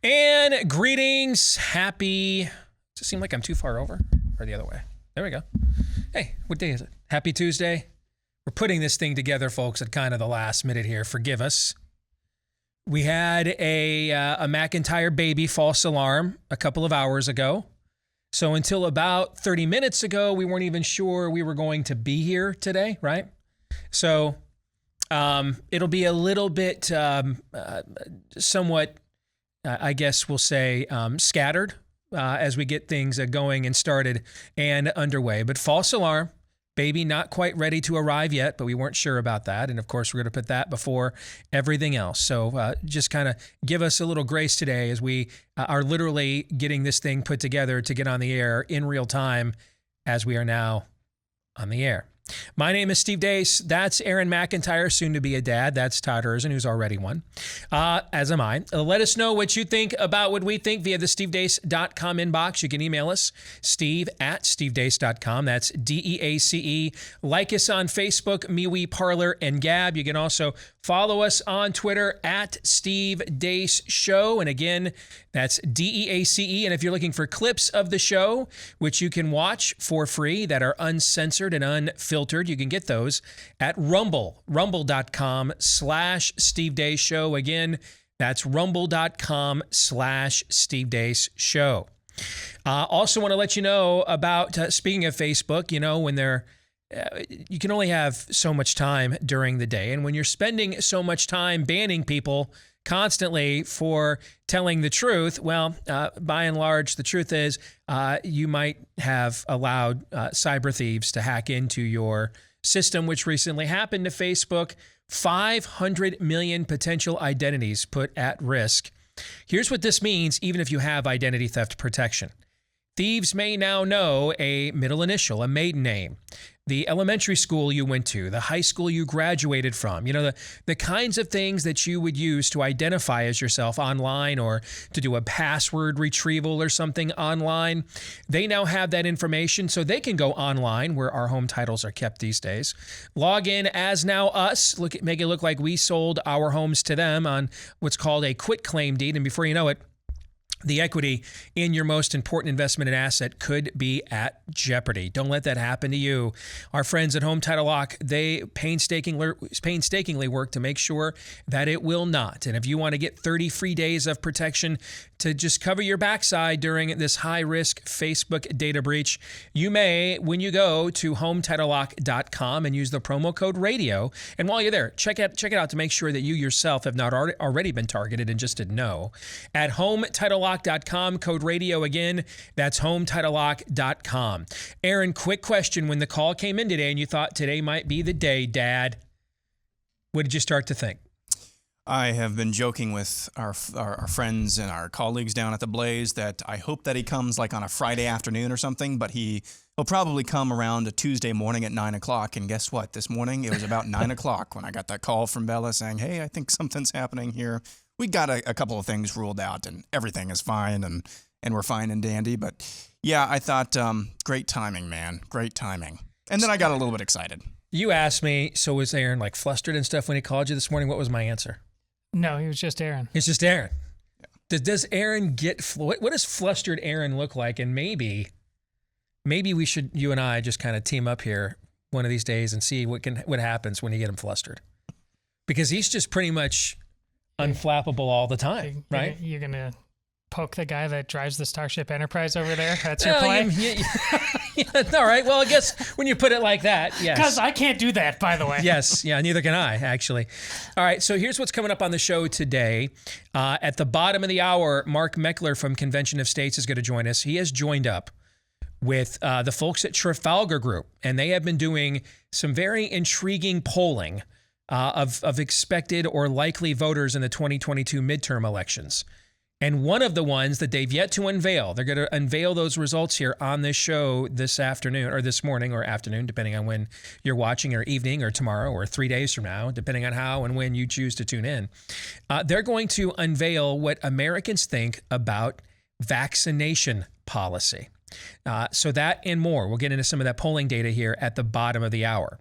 And greetings, happy, does it seem like I'm too far over? Or the other way? There we go. Hey, what day is it? Happy Tuesday. We're putting this thing together, folks, at kind of the last minute here. Forgive us. We had a McIntyre baby false alarm a couple of hours ago. So until about 30 minutes ago, we weren't even sure we were going to be here today, right? So it'll be a little bit somewhat, I guess we'll say, scattered as we get things going and started and underway. But false alarm, baby not quite ready to arrive yet, but we weren't sure about that. And of course, we're going to put that before everything else. So just kind of give us a little grace today as we are literally getting this thing put together to get on the air in real time as we are now on the air. My name is Steve Deace. That's Aaron McIntyre, soon to be a dad. That's Todd Erzen, who's already one, as am I. Let us know what you think about what we think via the stevedeace.com inbox. You can email us, steve@stevedeace.com. That's DEACE. Like us on Facebook, MeWe, Parler, and Gab. You can also follow us on Twitter at Steve Deace Show. And again, that's DEACE. And if you're looking for clips of the show, which you can watch for free that are uncensored and unfiltered, you can get those at rumble.com/Steve Deace Show. Again, that's rumble.com/Steve Deace Show. Also want to let you know about, speaking of Facebook, you know, when you can only have so much time during the day. And when you're spending so much time banning people constantly for telling the truth, well, by and large, the truth is you might have allowed cyber thieves to hack into your system, which recently happened to Facebook. 500 million potential identities put at risk. Here's what this means, even if you have identity theft protection. Thieves may now know a middle initial, a maiden name, the elementary school you went to, the high school you graduated from, you know, the kinds of things that you would use to identify as yourself online or to do a password retrieval or something online. They now have that information so they can go online where our home titles are kept these days. Log in as now us, make it look like we sold our homes to them on what's called a quitclaim deed. And before you know it, the equity in your most important investment and asset could be at jeopardy. Don't let that happen to you. Our friends at Home Title Lock, they painstakingly work to make sure that it will not. And if you want to get 30 free days of protection to just cover your backside during this high-risk Facebook data breach, you may, when you go to HomeTitleLock.com and use the promo code RADIO. And while you're there, check it out to make sure that you yourself have not already been targeted and just didn't know. At HomeTitleLock.com, code radio again. That's HomeTitleLock.com. Aaron, quick question. When the call came in today and you thought today might be the day, Dad, what did you start to think? I have been joking with our friends and our colleagues down at the Blaze that I hope that he comes like on a Friday afternoon or something, but he'll probably come around a Tuesday morning at 9 o'clock. And guess what? This morning, it was about 9 o'clock when I got that call from Bella saying, hey, I think something's happening here. We got a couple of things ruled out and everything is fine and we're fine and dandy. But yeah, I thought, great timing, man. Great timing. And then I got a little bit excited. You asked me, so was Aaron like flustered and stuff when he called you this morning? What was my answer? No, he was just Aaron. It's just Aaron. Yeah. Does Aaron get, what does flustered Aaron look like? And maybe we should, you and I, just kind of team up here one of these days and see what happens when you get him flustered. Because he's just pretty much unflappable all the time, right? You're going to poke the guy that drives the Starship Enterprise over there? That's your play? All right. Well, I guess when you put it like that, yes. Because I can't do that, by the way. Yes. Yeah, neither can I, actually. All right. So here's what's coming up on the show today. At the bottom of the hour, Mark Meckler from Convention of States is going to join us. He has joined up with the folks at Trafalgar Group, and they have been doing some very intriguing polling of expected or likely voters in the 2022 midterm elections. And one of the ones that they've yet to unveil, they're going to unveil those results here on this show this afternoon, or this morning or afternoon, depending on when you're watching, or evening or tomorrow or 3 days from now, depending on how and when you choose to tune in. They're going to unveil what Americans think about vaccination policy. So that and more. We'll get into some of that polling data here at the bottom of the hour.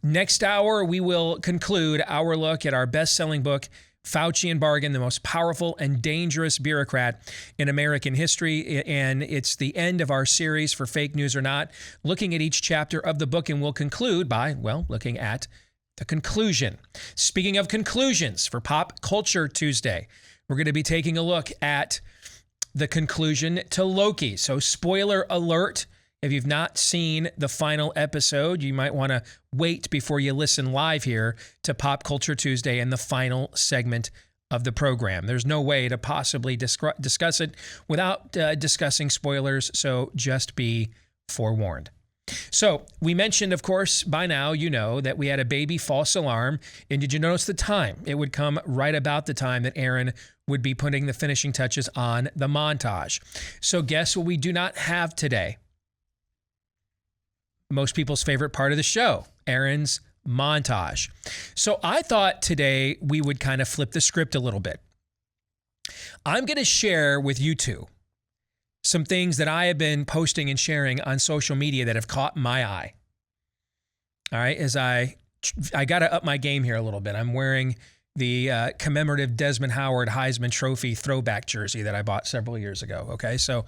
Next hour, we will conclude our look at our best-selling book, Faucian Bargain, the most powerful and dangerous bureaucrat in American history. And it's the end of our series for Fake News or Not, looking at each chapter of the book. And we'll conclude by, well, looking at the conclusion. Speaking of conclusions, for Pop Culture Tuesday, we're going to be taking a look at the conclusion to Loki. So spoiler alert. If you've not seen the final episode, you might want to wait before you listen live here to Pop Culture Tuesday and the final segment of the program. There's no way to possibly discuss it without discussing spoilers, so just be forewarned. So we mentioned, of course, by now you know that we had a baby false alarm. And did you notice the time? It would come right about the time that Aaron would be putting the finishing touches on the montage. So guess what we do not have today? Most people's favorite part of the show, Aaron's montage. So I thought today we would kind of flip the script a little bit. I'm going to share with you two some things that I have been posting and sharing on social media that have caught my eye. All right, as I got to up my game here a little bit. I'm wearing the commemorative Desmond Howard Heisman Trophy throwback jersey that I bought several years ago. Okay, so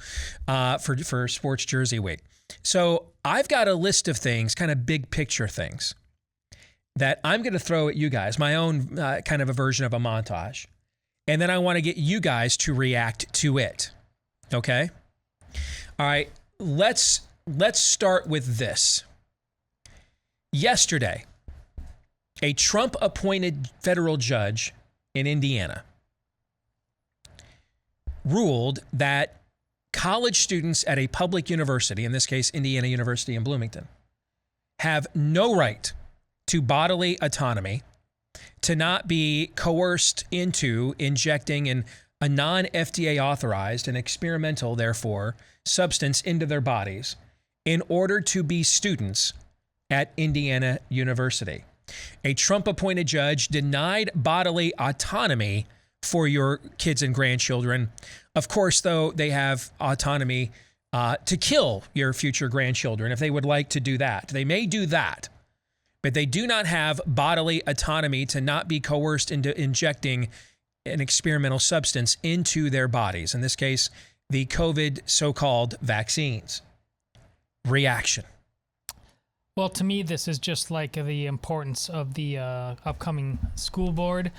for Sports Jersey Week. So I've got a list of things, kind of big picture things, that I'm going to throw at you guys, my own kind of a version of a montage. And then I want to get you guys to react to it. Okay? All right, let's start with this. Yesterday, a Trump-appointed federal judge in Indiana ruled that college students at a public university, in this case, Indiana University in Bloomington, have no right to bodily autonomy, to not be coerced into injecting a non-FDA authorized and experimental, therefore, substance into their bodies in order to be students at Indiana University. A Trump-appointed judge denied bodily autonomy for your kids and grandchildren. Of course, though, they have autonomy to kill your future grandchildren if they would like to do that. They may do that, but they do not have bodily autonomy to not be coerced into injecting an experimental substance into their bodies. In this case, the COVID so-called vaccines. Reaction. Well, to me, this is just like the importance of the upcoming school board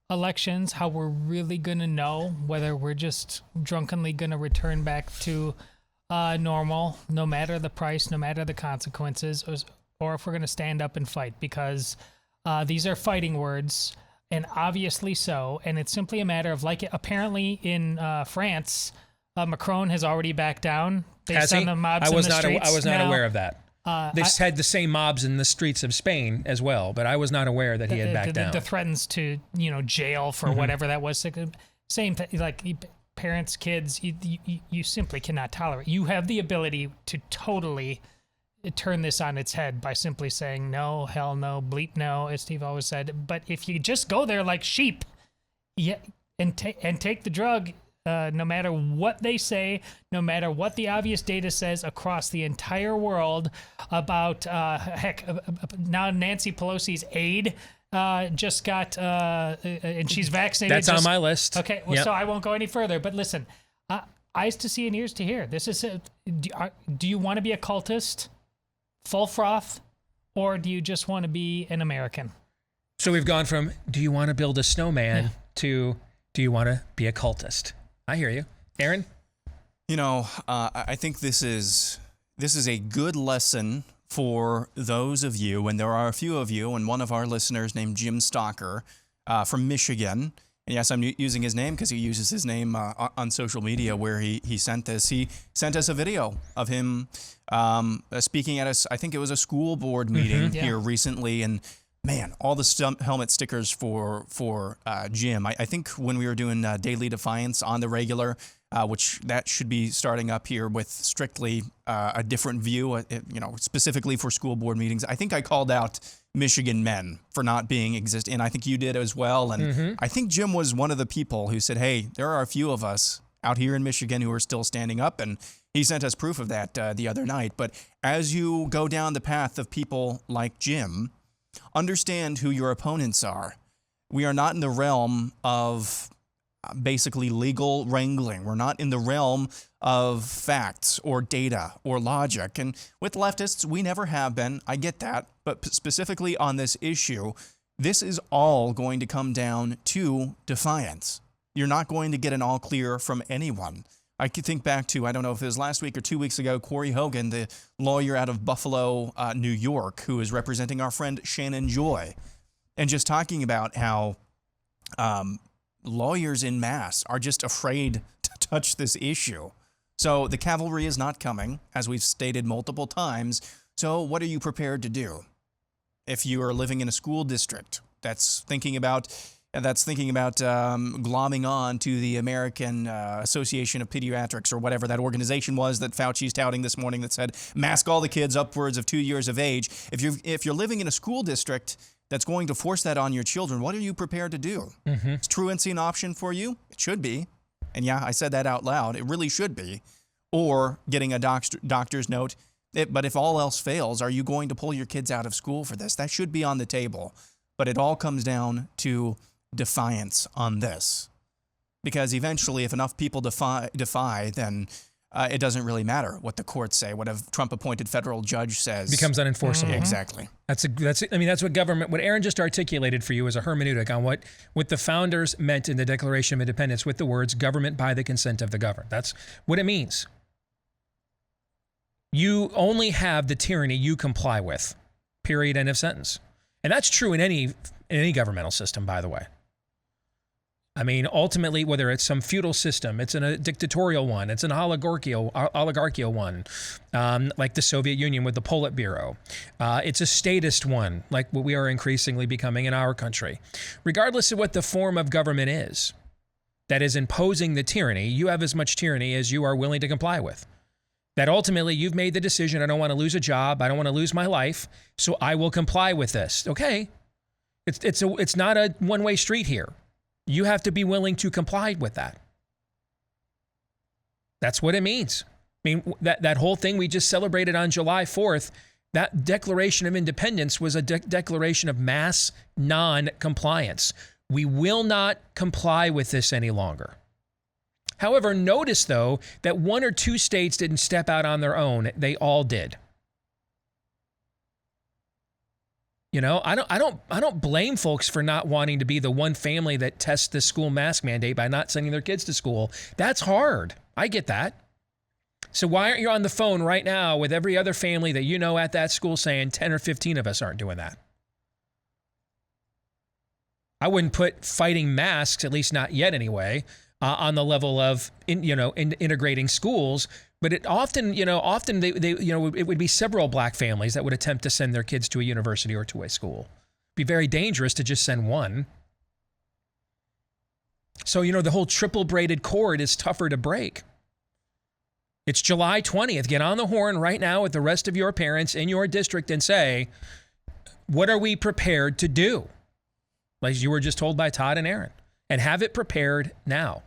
elections, how we're really going to know whether we're just drunkenly going to return back to normal, no matter the price, no matter the consequences, or if we're going to stand up and fight, because these are fighting words, and obviously so. And it's simply a matter of, like, apparently in France, Macron has already backed down based on the mobs in the streets. I was not aware of that. They had the same mobs in the streets of Spain as well, but I was not aware that he had backed down. The threatens to, jail for whatever that was. Same thing, like parents, kids, you simply cannot tolerate. You have the ability to totally turn this on its head by simply saying no, hell no, bleep no, as Steve always said. But if you just go there like sheep, and take the drug, no matter what they say, no matter what the obvious data says across the entire world about, now Nancy Pelosi's aide just got, and she's vaccinated. That's on my list. Okay, well, So I won't go any further. But listen, eyes to see and ears to hear. This is do you want to be a cultist, full froth, or do you just want to be an American? So we've gone from, do you want to build a snowman to, do you want to be a cultist? I hear you. Aaron? I think this is a good lesson for those of you, and there are a few of you, and one of our listeners named Jim Stalker from Michigan. And yes, I'm using his name because he uses his name on social media where he sent this. He sent us a video of him speaking at us. I think it was a school board meeting here recently, and man, all the helmet stickers for Jim. I think when we were doing Daily Defiance on the regular, which that should be starting up here with strictly a different view, specifically for school board meetings. I think I called out Michigan men for not being existing, and I think you did as well. And I think Jim was one of the people who said, hey, there are a few of us out here in Michigan who are still standing up, and he sent us proof of that the other night. But as you go down the path of people like Jim, understand who your opponents are. We are not in the realm of basically legal wrangling. We're not in the realm of facts or data or logic. And with leftists, we never have been. I get that. But specifically on this issue, this is all going to come down to defiance. You're not going to get an all clear from anyone. I could think back to, I don't know if it was last week or 2 weeks ago, Corey Hogan, the lawyer out of Buffalo, New York, who is representing our friend Shannon Joy, and just talking about how lawyers en masse are just afraid to touch this issue. So the cavalry is not coming, as we've stated multiple times. So what are you prepared to do? If you are living in a school district that's thinking about glomming on to the American Association of Pediatrics or whatever that organization was that Fauci's touting this morning that said mask all the kids upwards of 2 years of age. If you're living in a school district that's going to force that on your children, what are you prepared to do? Mm-hmm. Is truancy an option for you? It should be. And yeah, I said that out loud. It really should be. Or getting a doctor's note. But if all else fails, are you going to pull your kids out of school for this? That should be on the table. But it all comes down to defiance on this. Because eventually, if enough people defy, then it doesn't really matter what the courts say, what a Trump-appointed federal judge says. It becomes unenforceable. Exactly. That's what government, what Aaron just articulated for you is a hermeneutic on what the founders meant in the Declaration of Independence with the words government by the consent of the governed. That's what it means. You only have the tyranny you comply with, period, end of sentence. And that's true in any governmental system, by the way. I mean, ultimately, whether it's some feudal system, it's a dictatorial one, it's an oligarchical one, like the Soviet Union with the Politburo. It's a statist one, like what we are increasingly becoming in our country. Regardless of what the form of government is that is imposing the tyranny, you have as much tyranny as you are willing to comply with. That ultimately you've made the decision, I don't want to lose a job, I don't want to lose my life, so I will comply with this. Okay, it's not a one-way street here. You have to be willing to comply with that. That's what it means. I mean, that whole thing we just celebrated on July 4th, that Declaration of Independence was a declaration of mass non-compliance. We will not comply with this any longer. However, notice, though, that one or two states didn't step out on their own. They all did. You know, I don't blame folks for not wanting to be the one family that tests the school mask mandate by not sending their kids to school. That's hard. I get that. So why aren't you on the phone right now with every other family that you know at that school saying 10 or 15 of us aren't doing that? I wouldn't put fighting masks, at least not yet anyway, on the level of integrating schools, but it often it would be several black families that would attempt to send their kids to a university or to a school. It'd be very dangerous to just send one. So the whole triple braided cord is tougher to break. It's July 20th. Get on the horn right now with the rest of your parents in your district and say, what are we prepared to do? Like you were just told by Todd and Aaron, and have it prepared now.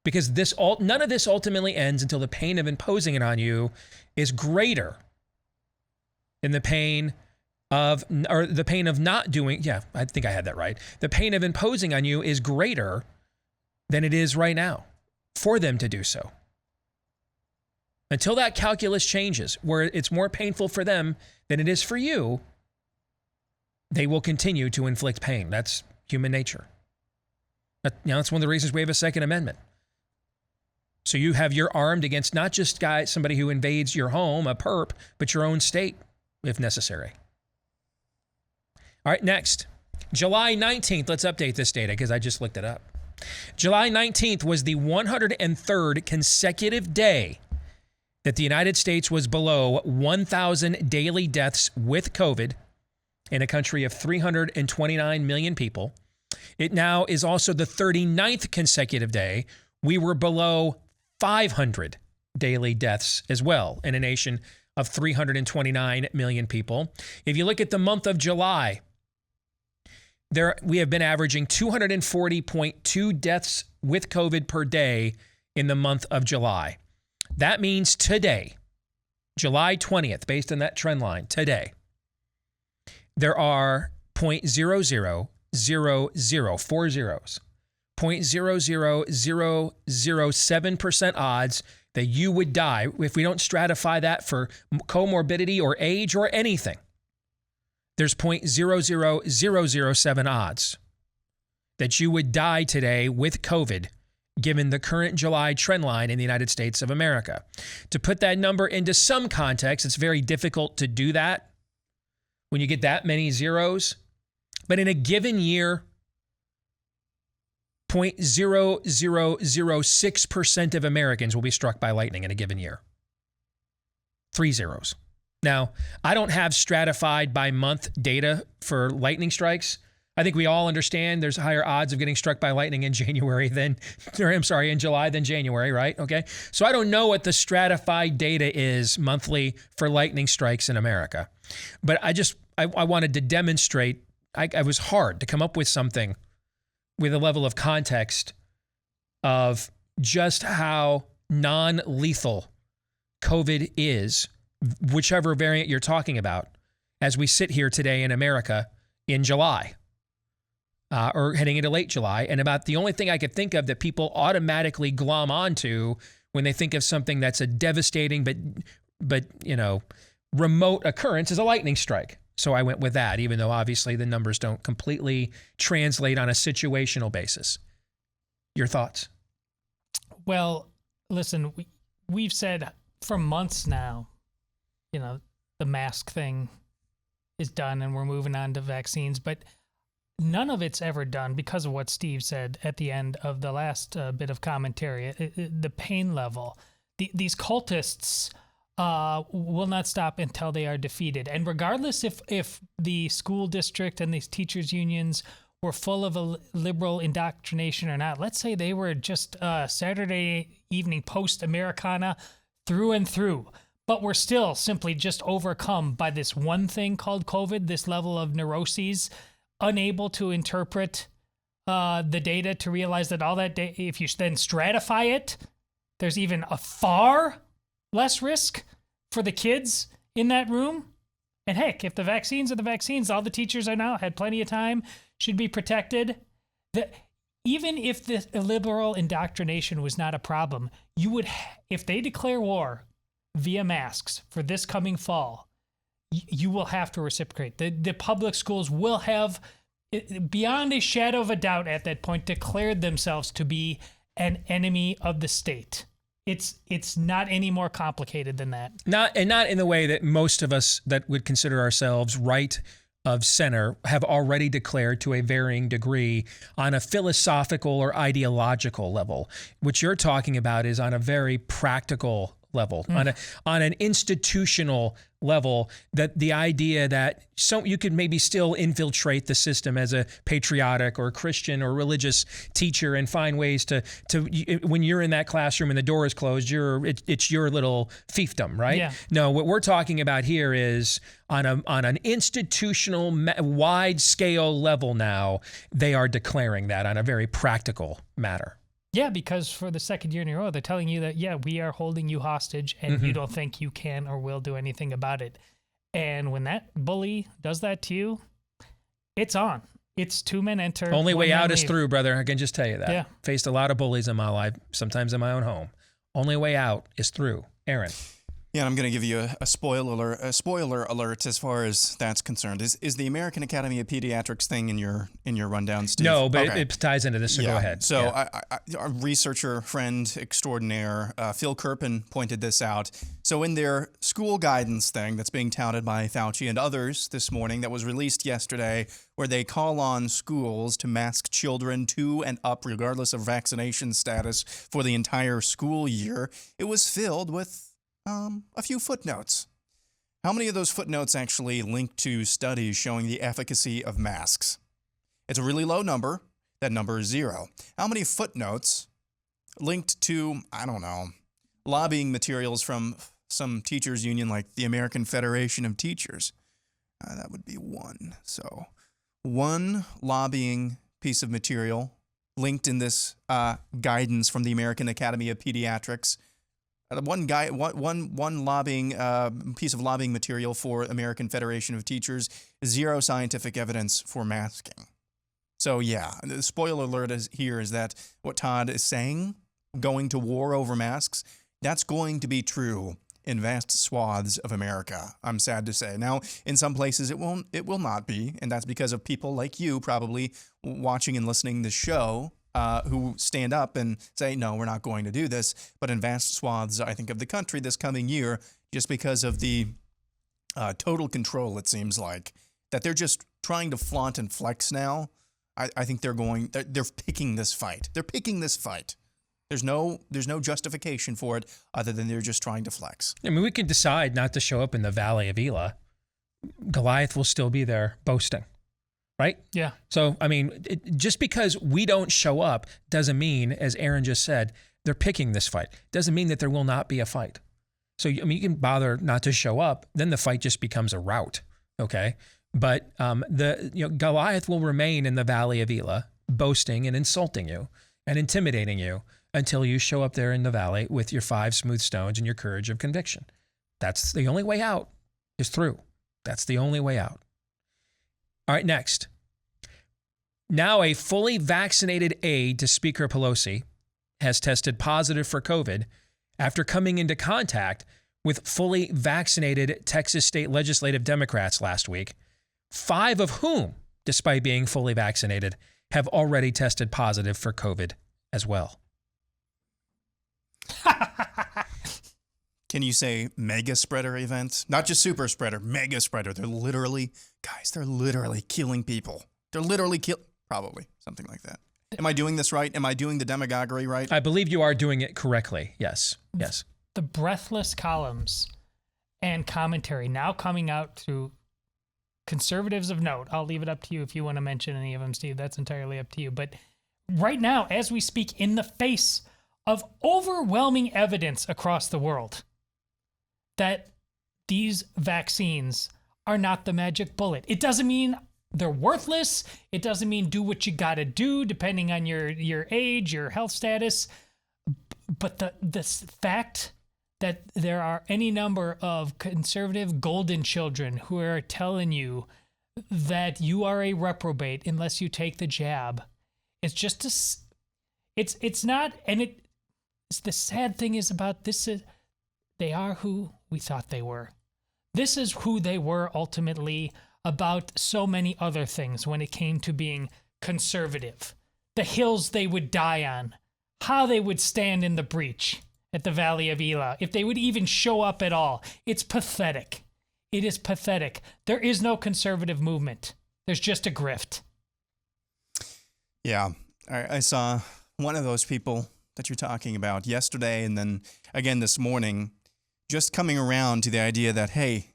Because none of this ultimately ends until the pain of imposing it on you is greater than the pain of not doing. Yeah, I think I had that right. The pain of imposing on you is greater than it is right now for them to do so. Until that calculus changes, where it's more painful for them than it is for you, they will continue to inflict pain. That's human nature. That's one of the reasons we have a Second Amendment. So you're armed against not just somebody who invades your home, a perp, but your own state, if necessary. All right, next. July 19th. Let's update this data because I just looked it up. July 19th was the 103rd consecutive day that the United States was below 1,000 daily deaths with COVID in a country of 329 million people. It now is also the 39th consecutive day we were below 500 daily deaths as well in a nation of 329 million people. If you look at the month of July, we have been averaging 240.2 deaths with COVID per day in the month of July. That means today, July 20th, based on that trend line, today, there are 0.00 four zeros, 0.00007% odds that you would die if we don't stratify that for comorbidity or age or anything. There's 0.00007 odds that you would die today with COVID, given the current July trend line in the United States of America. To put that number into some context, it's very difficult to do that when you get that many zeros. But in a given year, 0.0006% of Americans will be struck by lightning in a given year. 3 zeros. Now, I don't have stratified by month data for lightning strikes. I think we all understand there's higher odds of getting struck by lightning in July than January, right? Okay. So I don't know what the stratified data is monthly for lightning strikes in America. But I wanted to demonstrate, I was hard to come up with something with a level of context of just how non-lethal COVID is, whichever variant you're talking about, as we sit here today in America in July. Or heading into late July, and about the only thing I could think of that people automatically glom onto when they think of something that's a devastating but remote occurrence is a lightning strike. So I went with that, even though obviously the numbers don't completely translate on a situational basis. Your thoughts? Well, listen, we've said for months now, the mask thing is done and we're moving on to vaccines, but none of it's ever done because of what Steve said at the end of the last bit of commentary. The pain level. These cultists will not stop until they are defeated. And regardless if the school district and these teachers' unions were full of a liberal indoctrination or not, let's say they were just Saturday evening post-Americana through and through, but we're still simply just overcome by this one thing called COVID, this level of neuroses, unable to interpret the data to realize that all that data, if you then stratify it, there's even a far less risk for the kids in that room. And heck, if the vaccines are the vaccines, all the teachers are now had plenty of time, should be protected. Even if the liberal indoctrination was not a problem, you would, if they declare war via masks for this coming fall, you will have to reciprocate. The public schools will have, beyond a shadow of a doubt at that point, declared themselves to be an enemy of the state. It's not any more complicated than that. Not in the way that most of us that would consider ourselves right of center have already declared to a varying degree on a philosophical or ideological level. What you're talking about is on a very practical level, on an institutional level, that the idea that you could maybe still infiltrate the system as a patriotic or Christian or religious teacher and find ways to when you're in that classroom and the door is closed, it's your little fiefdom, right? Yeah. No, what we're talking about here is on an institutional wide scale level now, they are declaring that on a very practical matter. Yeah, because for the second year in a row, they're telling you that, we are holding you hostage and you don't think you can or will do anything about it. And when that bully does that to you, it's on. It's 2 men enter. Only way out is through, brother. I can just tell you that. Yeah. Faced a lot of bullies in my life, sometimes in my own home. Only way out is through. Aaron. Yeah, and I'm going to give you a spoiler alert as far as that's concerned. Is the American Academy of Pediatrics thing in your rundown, Steve? No, but okay. It ties into this, so go ahead. So our researcher friend extraordinaire, Phil Kerpen, pointed this out. So in their school guidance thing that's being touted by Fauci and others this morning that was released yesterday, where they call on schools to mask children 2 and up regardless of vaccination status for the entire school year, it was filled with a few footnotes. How many of those footnotes actually link to studies showing the efficacy of masks? It's a really low number. That number is 0. How many footnotes linked to, lobbying materials from some teachers union like the American Federation of Teachers? That would be 1. So 1 lobbying piece of material linked in this guidance from the American Academy of Pediatrics. One lobbying piece of lobbying material for American Federation of Teachers, 0 scientific evidence for masking. So yeah, the spoiler alert is that what Todd is saying, going to war over masks, that's going to be true in vast swaths of America. I'm sad to say. Now, in some places it will not be, and that's because of people like you probably watching and listening to the show who stand up and say, no, we're not going to do this. But in vast swaths, I think, of the country this coming year, just because of the total control, it seems like, that they're just trying to flaunt and flex now. I think they're picking this fight. They're picking this fight. There's no justification for it other than they're just trying to flex. I mean, we could decide not to show up in the Valley of Elah. Goliath will still be there boasting, right? Yeah. So, I mean, just because we don't show up doesn't mean, as Aaron just said, they're picking this fight. Doesn't mean that there will not be a fight. So, I mean, you can bother not to show up, then the fight just becomes a rout, okay? But Goliath will remain in the Valley of Elah, boasting and insulting you and intimidating you until you show up there in the valley with your 5 smooth stones and your courage of conviction. That's the only way out, is through. That's the only way out. All right, next. Now a fully vaccinated aide to Speaker Pelosi has tested positive for COVID after coming into contact with fully vaccinated Texas state legislative Democrats last week, 5 of whom, despite being fully vaccinated, have already tested positive for COVID as well. Can you say mega spreader event? Not just super spreader, mega spreader. They're literally killing people. They're literally probably something like that. Am I doing this right? Am I doing the demagoguery right? I believe you are doing it correctly. Yes. Yes. The breathless columns and commentary now coming out through conservatives of note. I'll leave it up to you if you want to mention any of them, Steve. That's entirely up to you. But right now, as we speak, in the face of overwhelming evidence across the world that these vaccines are not the magic bullet. It doesn't mean they're worthless. It doesn't mean do what you got to do depending on your age, your health status. But this fact that there are any number of conservative golden children who are telling you that you are a reprobate unless you take the jab. It's just it's not, and it's the sad thing is about this is they are who we thought they were. This is who they were ultimately about so many other things when it came to being conservative. The hills they would die on, how they would stand in the breach at the Valley of Elah, if they would even show up at all. It's pathetic. It is pathetic. There is no conservative movement. There's just a grift. Yeah, I saw one of those people that you're talking about yesterday and then again this morning, just coming around to the idea that, hey,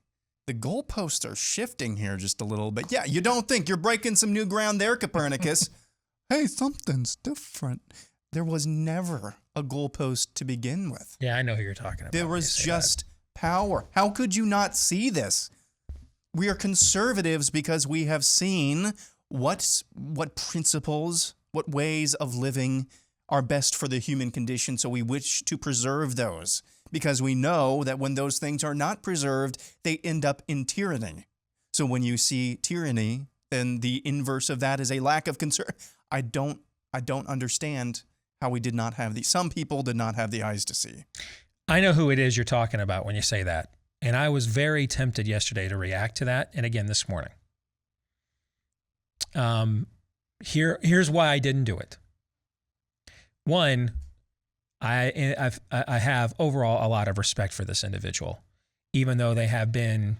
the goalposts are shifting here just a little bit. Yeah, you don't think you're breaking some new ground there, Copernicus. Hey, something's different. There was never a goalpost to begin with. Yeah, I know who you're talking about. There was just power. How could you not see this? We are conservatives because we have seen what principles, what ways of living are best for the human condition, so we wish to preserve those. Because we know that when those things are not preserved, they end up in tyranny. So when you see tyranny, then the inverse of that is a lack of concern. I don't understand how we did not have some people did not have the eyes to see. I know who it is you're talking about when you say that. And I was very tempted yesterday to react to that, and again this morning. Here's why I didn't do it. One, I have overall a lot of respect for this individual, even though they have been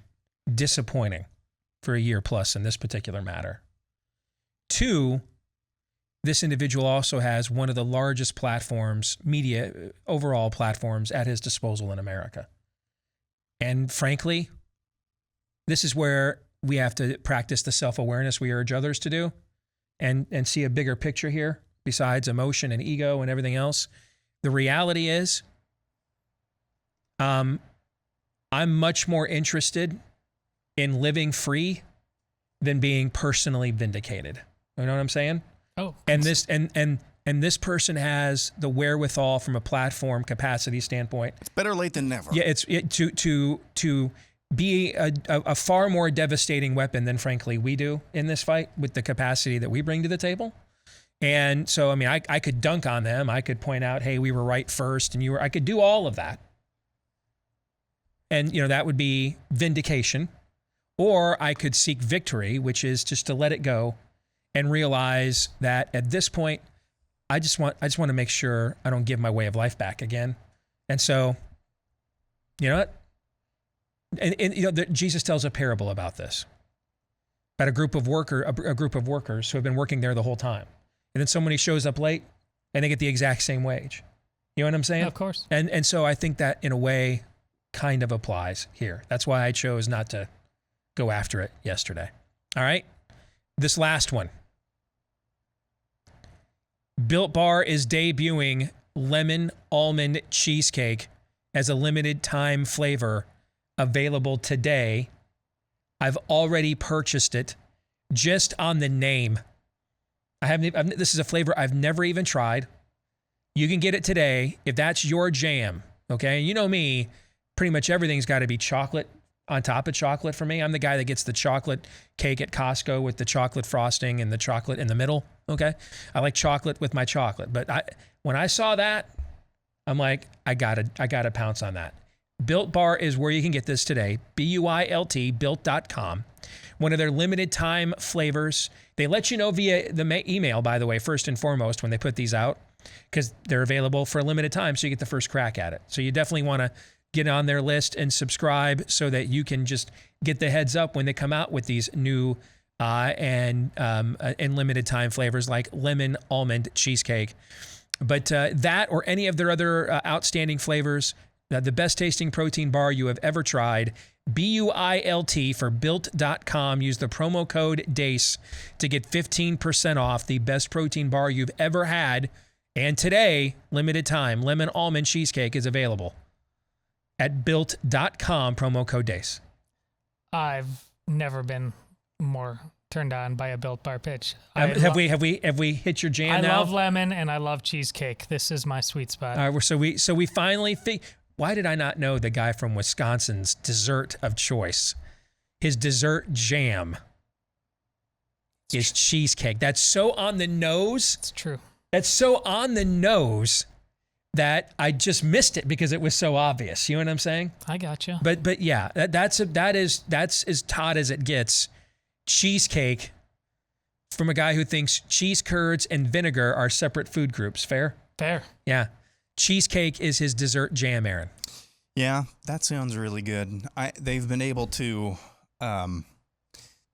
disappointing for a year plus in this particular matter. Two, this individual also has one of the largest platforms, media overall platforms at his disposal in America. And frankly, this is where we have to practice the self-awareness we urge others to do and see a bigger picture here besides emotion and ego and everything else. The reality is, I'm much more interested in living free than being personally vindicated. You know what I'm saying? Oh, and this person has the wherewithal from a platform capacity standpoint. It's better late than never. Yeah, to be a far more devastating weapon than, frankly, we do in this fight with the capacity that we bring to the table. And so, I mean, I could dunk on them. I could point out, hey, we were right first, and I could do all of that. And, that would be vindication. Or I could seek victory, which is just to let it go and realize that at this point, I just want to make sure I don't give my way of life back again. And so, you know what? And Jesus tells a parable about this, about a group of workers who have been working there the whole time. And then somebody shows up late and they get the exact same wage. You know what I'm saying? Yeah, of course. And so I think that in a way kind of applies here. That's why I chose not to go after it yesterday. All right. This last one. Built Bar is debuting lemon almond cheesecake as a limited time flavor, available today. I've already purchased it just on the name. This is a flavor I've never even tried. You can get it today if that's your jam. Okay. You know me, pretty much everything's got to be chocolate on top of chocolate for me. I'm the guy that gets the chocolate cake at Costco with the chocolate frosting and the chocolate in the middle. Okay. I like chocolate with my chocolate. But when I saw that, I'm like, I gotta pounce on that. Built Bar is where you can get this today. BUILT, built.com. One of their limited time flavors. They let you know via the email, by the way, first and foremost, when they put these out, because they're available for a limited time, so you get the first crack at it. So you definitely want to get on their list and subscribe so that you can just get the heads up when they come out with these new and limited time flavors like lemon almond cheesecake. But that or any of their other outstanding flavors, the best tasting protein bar you have ever tried, BUILT for built.com. Use the promo code DACE to get 15% off the best protein bar you've ever had. And today, limited time, lemon almond cheesecake is available at built.com, promo code DACE. I've never been more turned on by a Built Bar pitch. Have we hit your jam now? I love lemon and I love cheesecake. This is my sweet spot. All right, so we finally why did I not know the guy from Wisconsin's dessert of choice? His dessert jam is cheesecake. That's so on the nose. It's true. That's so on the nose that I just missed it because it was so obvious. You know what I'm saying? I gotcha. But yeah, that's as Todd as it gets. Cheesecake from a guy who thinks cheese curds and vinegar are separate food groups. Fair? Fair. Yeah. Cheesecake is his dessert jam, Aaron. Yeah, that sounds really good. They've been able to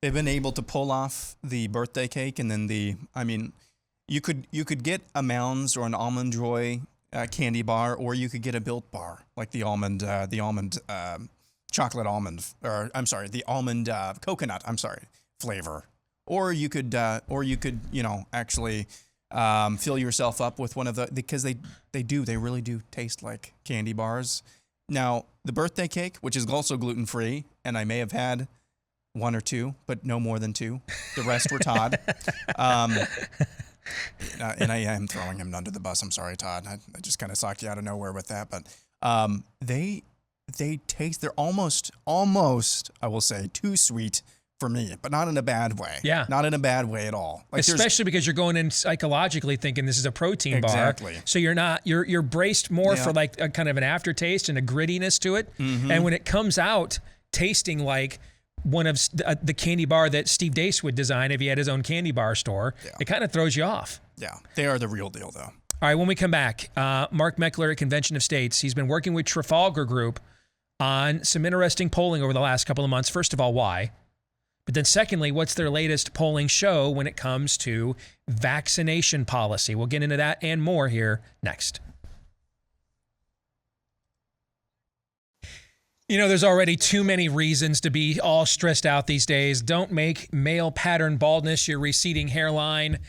pull off the birthday cake, and then you could get a Mounds or an Almond Joy candy bar, or you could get a Built Bar, like the almond chocolate almond, or I'm sorry, the almond coconut, flavor. Or you could actually fill yourself up with one of because they really do taste like candy bars. Now, the birthday cake, which is also gluten-free, and I may have had one or two, but no more than two. The rest were Todd. And I am throwing him under the bus. I'm sorry, Todd. I just kind of socked you out of nowhere with that. But they taste, they're almost, I will say, too sweet for me, but not in a bad way. Yeah. Not in a bad way at all. Like especially because you're going in psychologically thinking this is a protein bar. Exactly. So you're braced more for like a kind of an aftertaste and a grittiness to it. Mm-hmm. And when it comes out tasting like one of the candy bar that Steve Deace would design if he had his own candy bar store, it kind of throws you off. Yeah, they are the real deal, though. All right, when we come back, Mark Meckler at Convention of States, he's been working with Trafalgar Group on some interesting polling over the last couple of months. First of all, why? But then secondly, what's their latest polling show when it comes to vaccination policy? We'll get into that and more here next. You know, there's already too many reasons to be all stressed out these days. Don't make male pattern baldness your receding hairline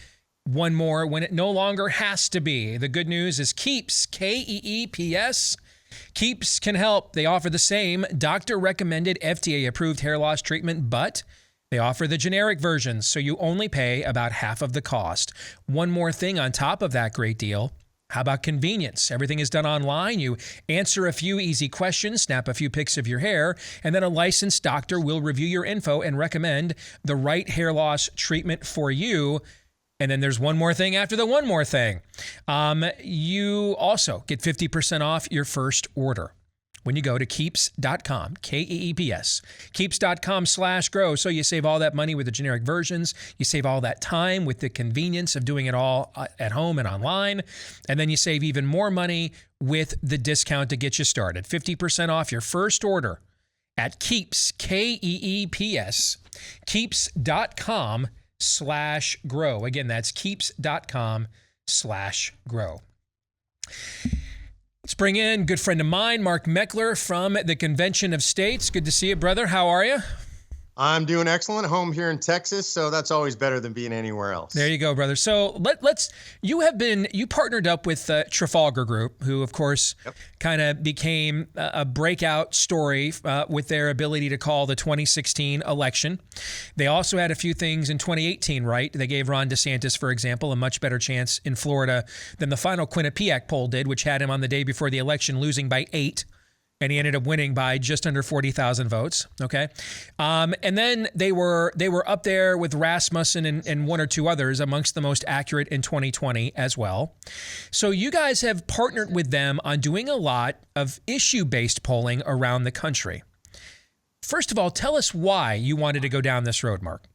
one more when it no longer has to be. The good news is Keeps, Keeps. Keeps can help. They offer the same doctor-recommended, FDA-approved hair loss treatment, but they offer the generic versions, so you only pay about half of the cost. One more thing on top of that great deal, How about convenience? Everything is done online. You answer a few easy questions, snap a few pics of your hair, and then a licensed doctor will review your info and recommend the right hair loss treatment for you. And then there's one more thing after the one more thing. You also get 50% off your first order when you go to keeps.com, Keeps, keeps.com/grow. So you save all that money with the generic versions. You save all that time with the convenience of doing it all at home and online. And then you save even more money with the discount to get you started. 50% off your first order at Keeps, Keeps, keeps.com/grow. Again, that's keeps.com/grow. Let's bring in a good friend of mine, Mark Meckler from the Convention of States. Good to see you, brother. How are you? I'm doing excellent. Home here in Texas, so that's always better than being anywhere else. There you go, brother. So you partnered up with Trafalgar Group, who of course kind of became a breakout story with their ability to call the 2016 election. They also had a few things in 2018, right? They gave Ron DeSantis, for example, a much better chance in Florida than the final Quinnipiac poll did, which had him on the day before the election losing by 8. And he ended up winning by just under 40,000 votes. Okay, and then they were up there with Rasmussen and one or two others amongst the most accurate in 2020 as well. So you guys have partnered with them on doing a lot of issue-based polling around the country. First of all, tell us why you wanted to go down this road, Mark.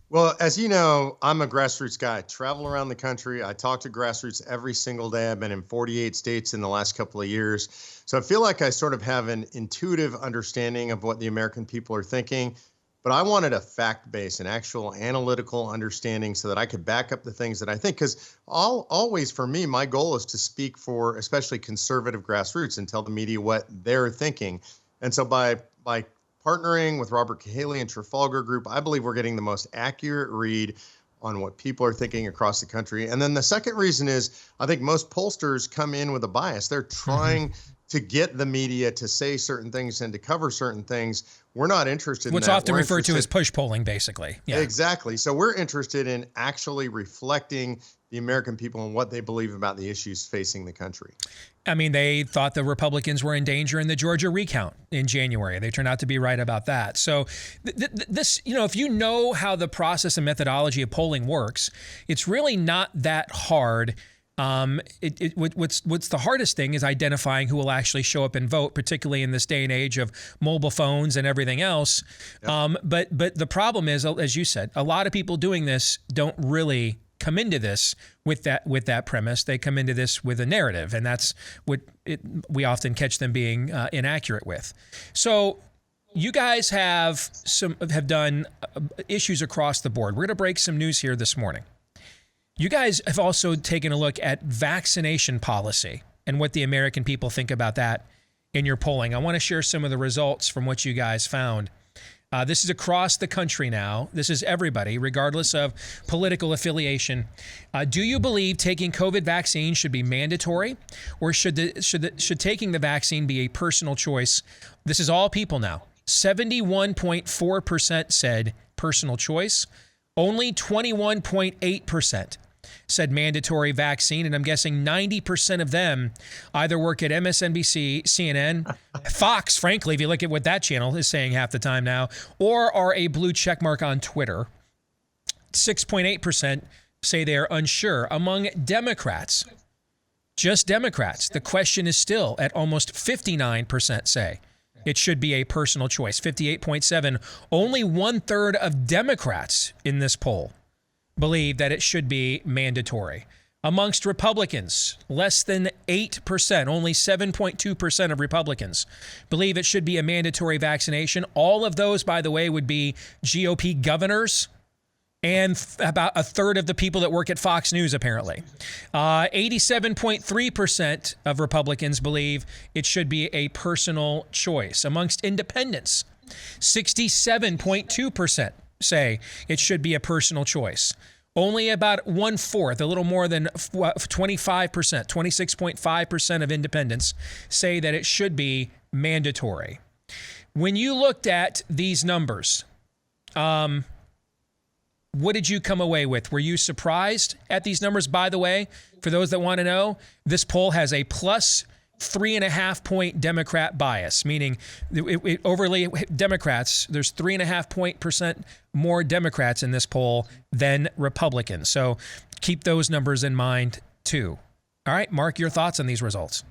Well, as you know, I'm a grassroots guy. I travel around the country. I talk to grassroots every single day. I've been in 48 states in the last couple of years. So I feel like I sort of have an intuitive understanding of what the American people are thinking. But I wanted a fact base, an actual analytical understanding so that I could back up the things that I think. Because always for me, my goal is to speak for especially conservative grassroots and tell the media what they're thinking. And so by partnering with Robert Cahaly and Trafalgar Group, I believe we're getting the most accurate read on what people are thinking across the country. And then the second reason is I think most pollsters come in with a bias. They're trying to get the media to say certain things and to cover certain things. We're not interested in that. What's often referred to as push polling, basically. Yeah. Exactly. So we're interested in actually reflecting the American people and what they believe about the issues facing the country. I mean, they thought the Republicans were in danger in the Georgia recount in January. They turned out to be right about that. So this, if you know how the process and methodology of polling works, it's really not that hard. What's the hardest thing is identifying who will actually show up and vote, particularly in this day and age of mobile phones and everything else. Yep. But the problem is, as you said, a lot of people doing this don't really come into this with that premise. They come into this with a narrative, and that's what we often catch them being inaccurate with. So you guys have done issues across the board. We're going to break some news here this morning. You guys have also taken a look at vaccination policy and what the American people think about that in your polling. I want to share some of the results from what you guys found. This is across the country now. This is everybody, regardless of political affiliation. Do you believe taking COVID vaccine should be mandatory, or should taking the vaccine be a personal choice? This is all people now. 71.4% said personal choice. Only 21.8% said mandatory vaccine, and I'm guessing 90% of them either work at MSNBC, CNN, Fox, frankly, if you look at what that channel is saying half the time now, or are a blue check mark on Twitter. 6.8% say they are unsure. Among Democrats, just Democrats, the question is still at almost 59% say it should be a personal choice. 58.7%. Only 1/3 of Democrats in this poll believe that it should be mandatory. Amongst Republicans, less than 8%, only 7.2% of Republicans believe it should be a mandatory vaccination. All of those, by the way, would be GOP governors and about 1/3 of the people that work at Fox News, apparently. 87.3% of Republicans believe it should be a personal choice. Amongst independents, 67.2% say it should be a personal choice. Only about 1/4, a little more than 25%, 26.5% of independents say that it should be mandatory. When you looked at these numbers, what did you come away with? Were you surprised at these numbers? By the way, for those that want to know, this poll has a plus 3.5 point Democrat bias, meaning it overly Democrats. There's 3.5 percent more Democrats in this poll than Republicans. So keep those numbers in mind too. All right, Mark, your thoughts on these results?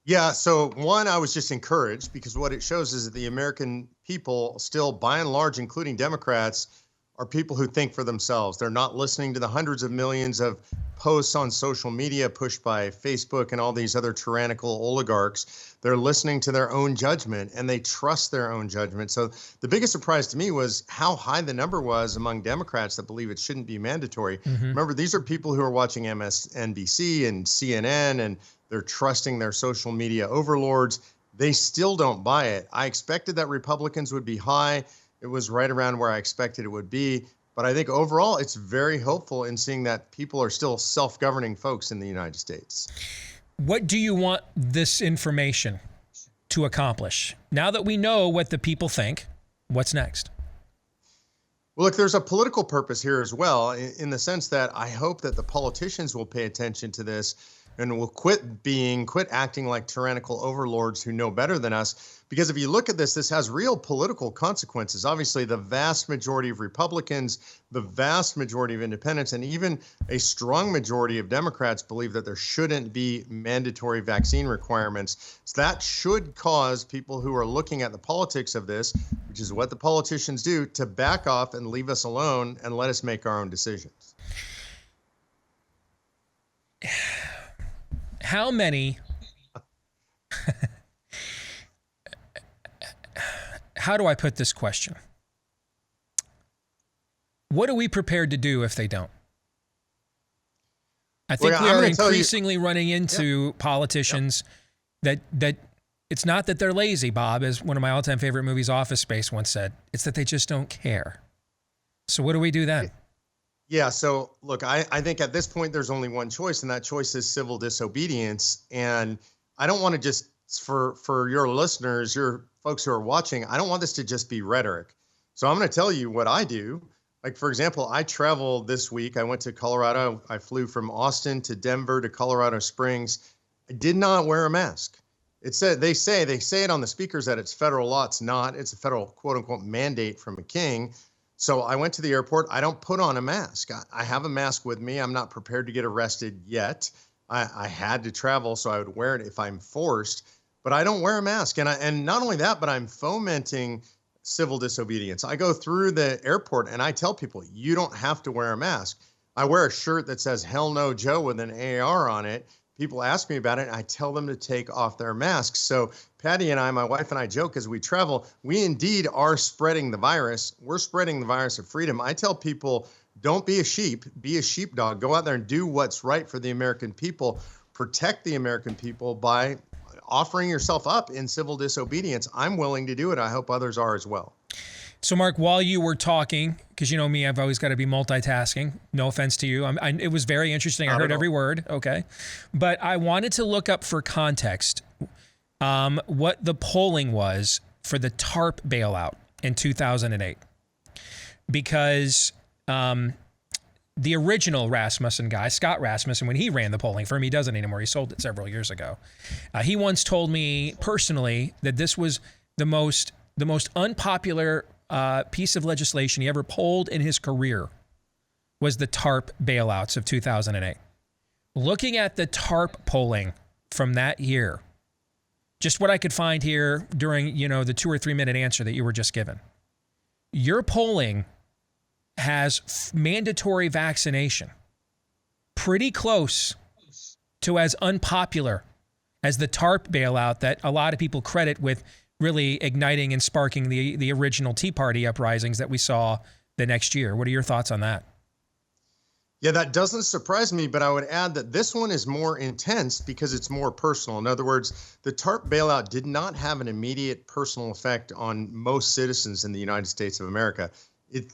Yeah, so one, I was just encouraged because what it shows is that the American people still, by and large, including Democrats, are people who think for themselves. They're not listening to the hundreds of millions of posts on social media pushed by Facebook and all these other tyrannical oligarchs. They're listening to their own judgment, and they trust their own judgment. So the biggest surprise to me was how high the number was among Democrats that believe it shouldn't be mandatory. Remember, these are people who are watching MSNBC and CNN, and they're trusting their social media overlords. They still don't buy it. I expected that Republicans would be high. It was right around where I expected it would be. But I think overall, it's very hopeful in seeing that people are still self-governing folks in the United States. What do you want this information to accomplish? Now that we know what the people think, what's next? Well, look, there's a political purpose here as well, in the sense that I hope that the politicians will pay attention to this and will quit acting like tyrannical overlords who know better than us. Because if you look at this, this has real political consequences. Obviously, the vast majority of Republicans, the vast majority of independents, and even a strong majority of Democrats believe that there shouldn't be mandatory vaccine requirements. So that should cause people who are looking at the politics of this, which is what the politicians do, to back off and leave us alone and let us make our own decisions. How many... How do I put this question? What are we prepared to do if they don't? I think we are increasingly running into politicians that it's not that they're lazy, Bob, as one of my all-time favorite movies, Office Space, once said. It's that they just don't care. So what do we do then? Yeah, so look, I think at this point there's only one choice, and that choice is civil disobedience. And I don't want to just, for your listeners, your folks who are watching, I don't want this to just be rhetoric. So I'm going to tell you what I do. Like, for example, I traveled this week. I went to Colorado. I flew from Austin to Denver to Colorado Springs. I did not wear a mask. It said, they say it on the speakers that it's federal law. It's not. It's a federal quote unquote mandate from a king. So I went to the airport. I don't put on a mask. I have a mask with me. I'm not prepared to get arrested yet. I had to travel, so I would wear it if I'm forced. But I don't wear a mask. And not only that, but I'm fomenting civil disobedience. I go through the airport and I tell people, you don't have to wear a mask. I wear a shirt that says, "Hell no, Joe," with an AR on it. People ask me about it, and I tell them to take off their masks. So Patty and I, my wife and I, joke as we travel, we indeed are spreading the virus. We're spreading the virus of freedom. I tell people, don't be a sheep, be a sheepdog. Go out there and do what's right for the American people. Protect the American people by offering yourself up in civil disobedience. I'm willing to do it. I hope others are as well. So, Mark, while you were talking, because you know me, I've always got to be multitasking. No offense to you. It was very interesting. I heard every word. Okay. But I wanted to look up for context what the polling was for the TARP bailout in 2008. Because the original Rasmussen guy, Scott Rasmussen, when he ran the polling firm, he doesn't anymore. He sold it several years ago. He once told me personally that this was the most unpopular piece of legislation he ever polled in his career was the TARP bailouts of 2008. Looking at the TARP polling from that year, just what I could find here during, the 2 or 3 minute answer that you were just given, your polling has mandatory vaccination pretty close to as unpopular as the TARP bailout that a lot of people credit with really igniting and sparking the original Tea Party uprisings that we saw the next year. What are your thoughts on that? Yeah, that doesn't surprise me, but I would add that this one is more intense because it's more personal. In other words, the TARP bailout did not have an immediate personal effect on most citizens in the United States of America.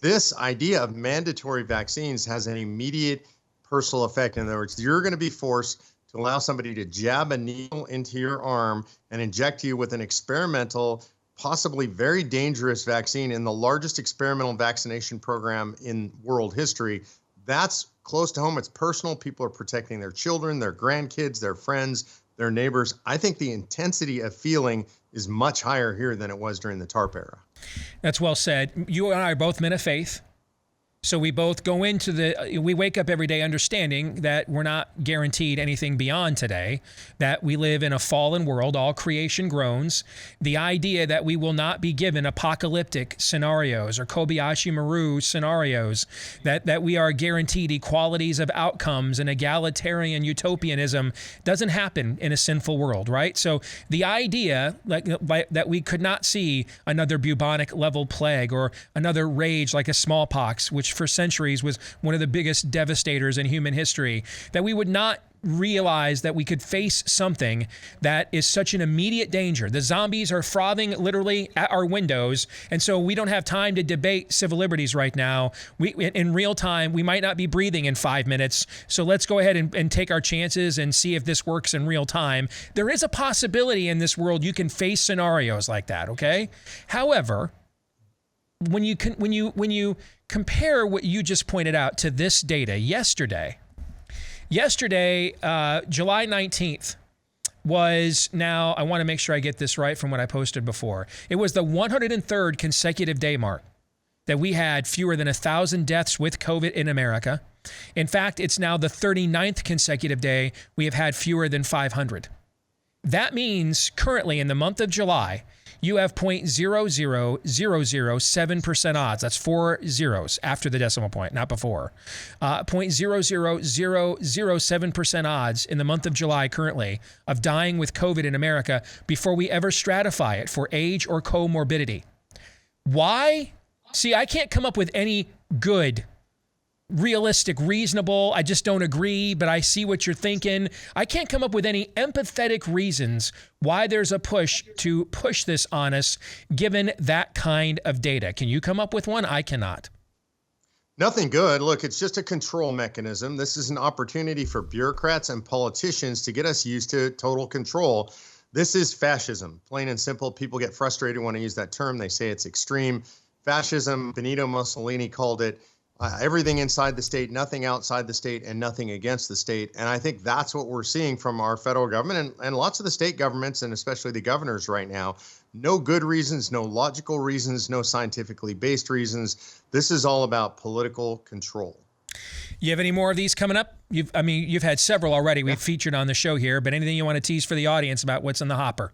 This idea of mandatory vaccines has an immediate personal effect. In other words, you're going to be forced to allow somebody to jab a needle into your arm and inject you with an experimental possibly very dangerous vaccine in the largest experimental vaccination program in world history. That's close to home. It's personal. People are protecting their children, their grandkids, their friends, their neighbors. I think the intensity of feeling is much higher here than it was during the TARP era. That's well said. You and I are both men of faith. So we both go into we wake up every day understanding that we're not guaranteed anything beyond today, that we live in a fallen world, all creation groans. The idea that we will not be given apocalyptic scenarios or Kobayashi Maru scenarios, that we are guaranteed equalities of outcomes and egalitarian utopianism doesn't happen in a sinful world, right? So the idea that we could not see another bubonic level plague or another rage like a smallpox, which for centuries was one of the biggest devastators in human history, that we would not realize that we could face something that is such an immediate danger. The zombies are frothing literally at our windows, and so we don't have time to debate civil liberties right now. In real time, we might not be breathing in 5 minutes, so let's go ahead and take our chances and see if this works in real time. There is a possibility in this world you can face scenarios like that, okay? However, when you compare what you just pointed out to this data yesterday, July 19th was, now I want to make sure I get this right from what I posted before. It was the 103rd consecutive day mark that we had fewer than 1,000 deaths with COVID in America. In fact, it's now the 39th consecutive day we have had fewer than 500. That means currently in the month of July, you have 0.00007% odds. That's 4 zeros after the decimal point, not before. 0.00007% odds in the month of July currently of dying with COVID in America before we ever stratify it for age or comorbidity. Why? See, I can't come up with any good, realistic, reasonable, I just don't agree, but I see what you're thinking. I can't come up with any empathetic reasons why there's a push to push this on us, given that kind of data. Can you come up with one? I cannot. Nothing good. Look, it's just a control mechanism. This is an opportunity for bureaucrats and politicians to get us used to total control. This is fascism, plain and simple. People get frustrated when I use that term. They say it's extreme. Fascism, Benito Mussolini called it everything inside the state, nothing outside the state, and nothing against the state. And I think that's what we're seeing from our federal government and lots of the state governments, and especially the governors right now. No good reasons, no logical reasons, no scientifically based reasons. This is all about political control. You have any more of these coming up? You've had several already we've featured on the show here, but anything you want to tease for the audience about what's in the hopper?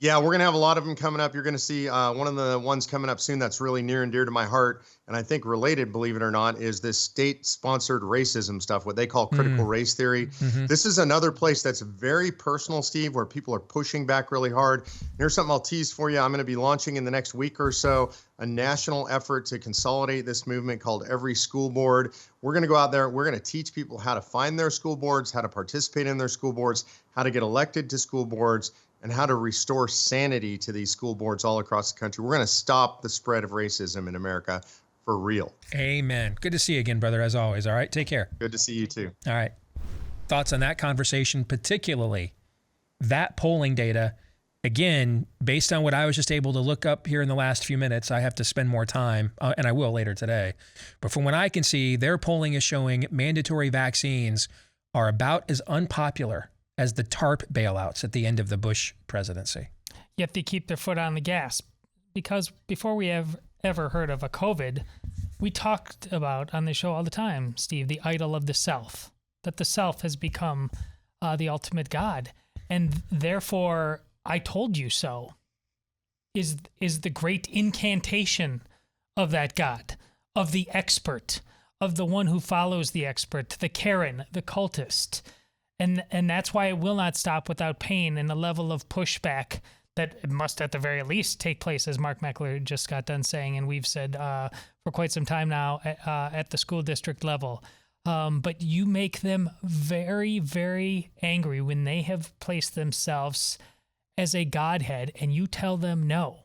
Yeah, we're going to have a lot of them coming up. You're going to see one of the ones coming up soon that's really near and dear to my heart, and I think related, believe it or not, is this state-sponsored racism stuff, what they call critical race theory. Mm-hmm. This is another place that's very personal, Steve, where people are pushing back really hard. Here's something I'll tease for you. I'm going to be launching in the next week or so a national effort to consolidate this movement called Every School Board. We're going to go out there. We're going to teach people how to find their school boards, how to participate in their school boards, how to get elected to school boards, and how to restore sanity to these school boards all across the country. We're going to stop the spread of racism in America for real. Amen. Good to see you again, brother, as always. All right, take care. Good to see you too. All right. Thoughts on that conversation, particularly that polling data? Again, based on what I was just able to look up here in the last few minutes, I have to spend more time, and I will later today. But from what I can see, their polling is showing mandatory vaccines are about as unpopular as the TARP bailouts at the end of the Bush presidency. Yet they keep their foot on the gas, because before we have ever heard of a COVID, we talked about on the show all the time, Steve, the idol of the self, that the self has become the ultimate God. And therefore, I told you so is the great incantation of that God, of the expert, of the one who follows the expert, the Karen, the cultist. And that's why it will not stop without pain and a level of pushback that must at the very least take place, as Mark Meckler just got done saying, and we've said for quite some time now at the school district level. But you make them very, very angry when they have placed themselves as a godhead, and you tell them no,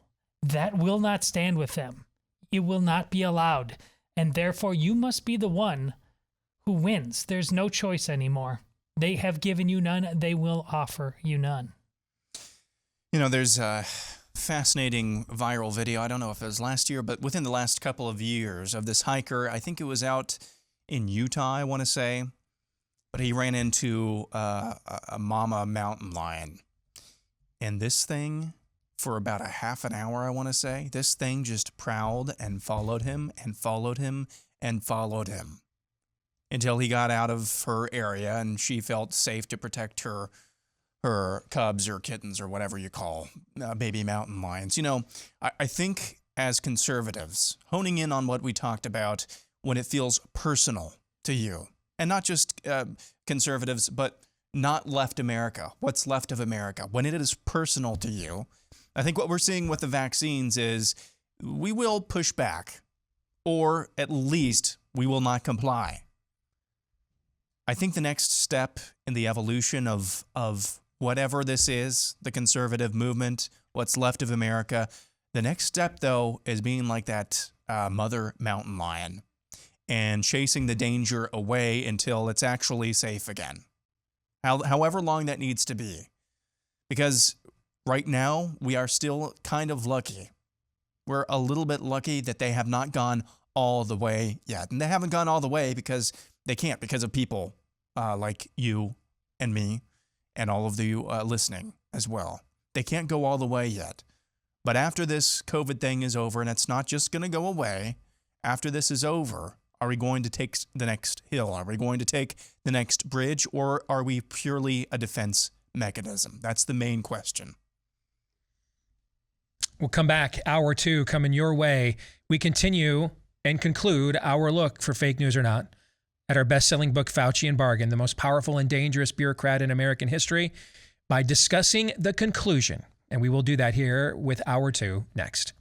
that will not stand with them. It will not be allowed. And therefore, you must be the one who wins. There's no choice anymore. They have given you none. They will offer you none. You know, there's fascinating viral video. I don't know if it was last year, but within the last couple of years of this hiker. I think it was out in Utah, I want to say. But he ran into a mama mountain lion. And this thing, for about a half an hour, I want to say, this thing just prowled and followed him and followed him and followed him until he got out of her area and she felt safe to protect her cubs or kittens or whatever you call baby mountain lions. You know, I think as conservatives, honing in on what we talked about when it feels personal to you, and not just conservatives, but not left America, what's left of America, when it is personal to you, I think what we're seeing with the vaccines is we will push back, or at least we will not comply. I think the next step in the evolution of whatever this is, the conservative movement, what's left of America, the next step, though, is being like that mother mountain lion and chasing the danger away until it's actually safe again. However long that needs to be. Because right now, we are still kind of lucky. We're a little bit lucky that they have not gone all the way yet. And they haven't gone all the way because they can't, because of people like you and me and all of you listening as well. They can't go all the way yet. But after this COVID thing is over, and it's not just going to go away, after this is over, are we going to take the next hill? Are we going to take the next bridge? Or are we purely a defense mechanism? That's the main question. We'll come back. Hour 2 coming your way. We continue and conclude our look, for fake news or not, at our best-selling book, Faucian Bargain, the most powerful and dangerous bureaucrat in American history, by discussing the conclusion. And we will do that here with Hour 2 next.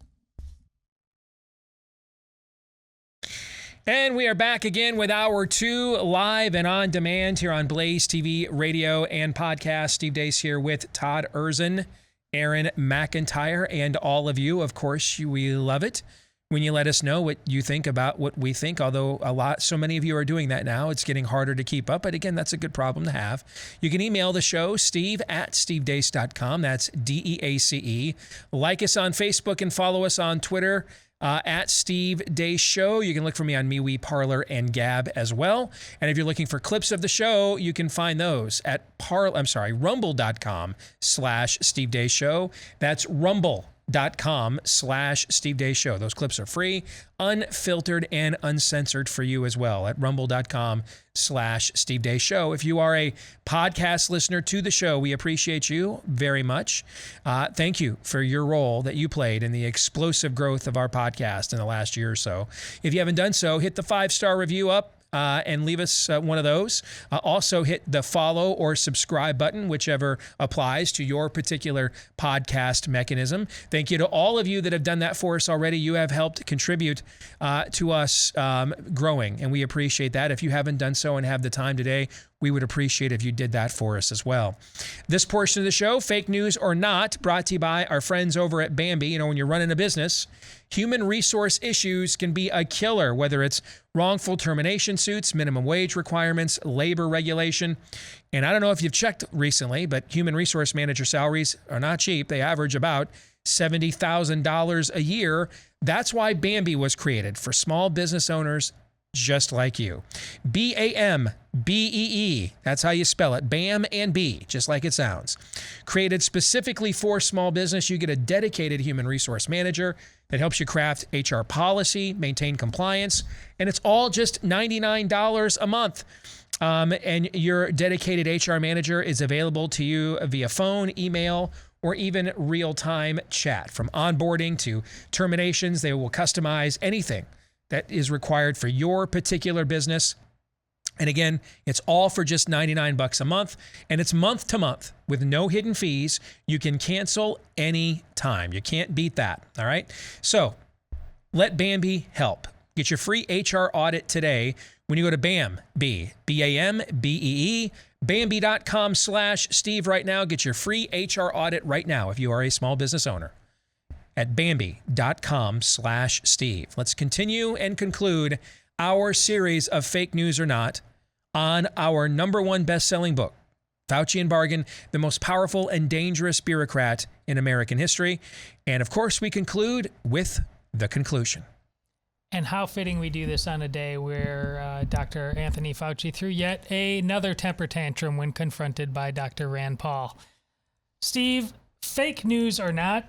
And we are back again with Hour 2, live and on demand here on Blaze TV, radio, and podcast. Steve Deace here with Todd Erzin, Aaron McIntyre, and all of you. Of course, we love it when you let us know what you think about what we think, although so many of you are doing that now. It's getting harder to keep up, but again, that's a good problem to have. You can email the show, steve@stevedeace.com. That's DEACE. Like us on Facebook and follow us on Twitter, at Steve Deace Show. You can look for me on MeWe, Parler, and Gab as well. And if you're looking for clips of the show, you can find those at rumble.com/Steve Deace Show. That's rumble.com/Steve Deace Show. Those clips are free, unfiltered, and uncensored for you as well at rumble.com/Steve Deace Show. If you are a podcast listener to the show, we appreciate you very much. Thank you for your role that you played in the explosive growth of our podcast in the last year or so. If you haven't done so, hit the 5-star review up and leave us one of those. Also hit the follow or subscribe button, whichever applies to your particular podcast mechanism. Thank you to all of you that have done that for us already. You have helped contribute to us growing, and we appreciate that. If you haven't done so and have the time today, we would appreciate if you did that for us as well. This portion of the show, fake news or not, brought to you by our friends over at Bambi. You know, when you're running a business, human resource issues can be a killer, whether it's wrongful termination suits, minimum wage requirements, labor regulation. And I don't know if you've checked recently, but human resource manager salaries are not cheap. They average about $70,000 a year. That's why Bambi was created, for small business owners just like you. BAMBEE. That's how you spell it. BAM and B, just like it sounds. Created specifically for small business, you get a dedicated human resource manager that helps you craft HR policy, maintain compliance, and it's all just $99 a month. And your dedicated HR manager is available to you via phone, email, or even real-time chat. From onboarding to terminations, they will customize anything that is required for your particular business. And again, it's all for just $99 a month, and it's month to month with no hidden fees. You can cancel any time. You can't beat that, all right? So let Bambi help. Get your free HR audit today when you go to BAMBEE, B-A-M-B-E-E, Bambi.com/Steve right now. Get your free HR audit right now if you are a small business owner at Bambi.com/Steve. Let's continue and conclude our series of fake news or not on our #1 best-selling book, Faucian Bargain, the most powerful and dangerous bureaucrat in American history. And of course, we conclude with the conclusion. And how fitting we do this on a day where Dr. Anthony Fauci threw yet another temper tantrum when confronted by Dr. Rand Paul. Steve, fake news or not,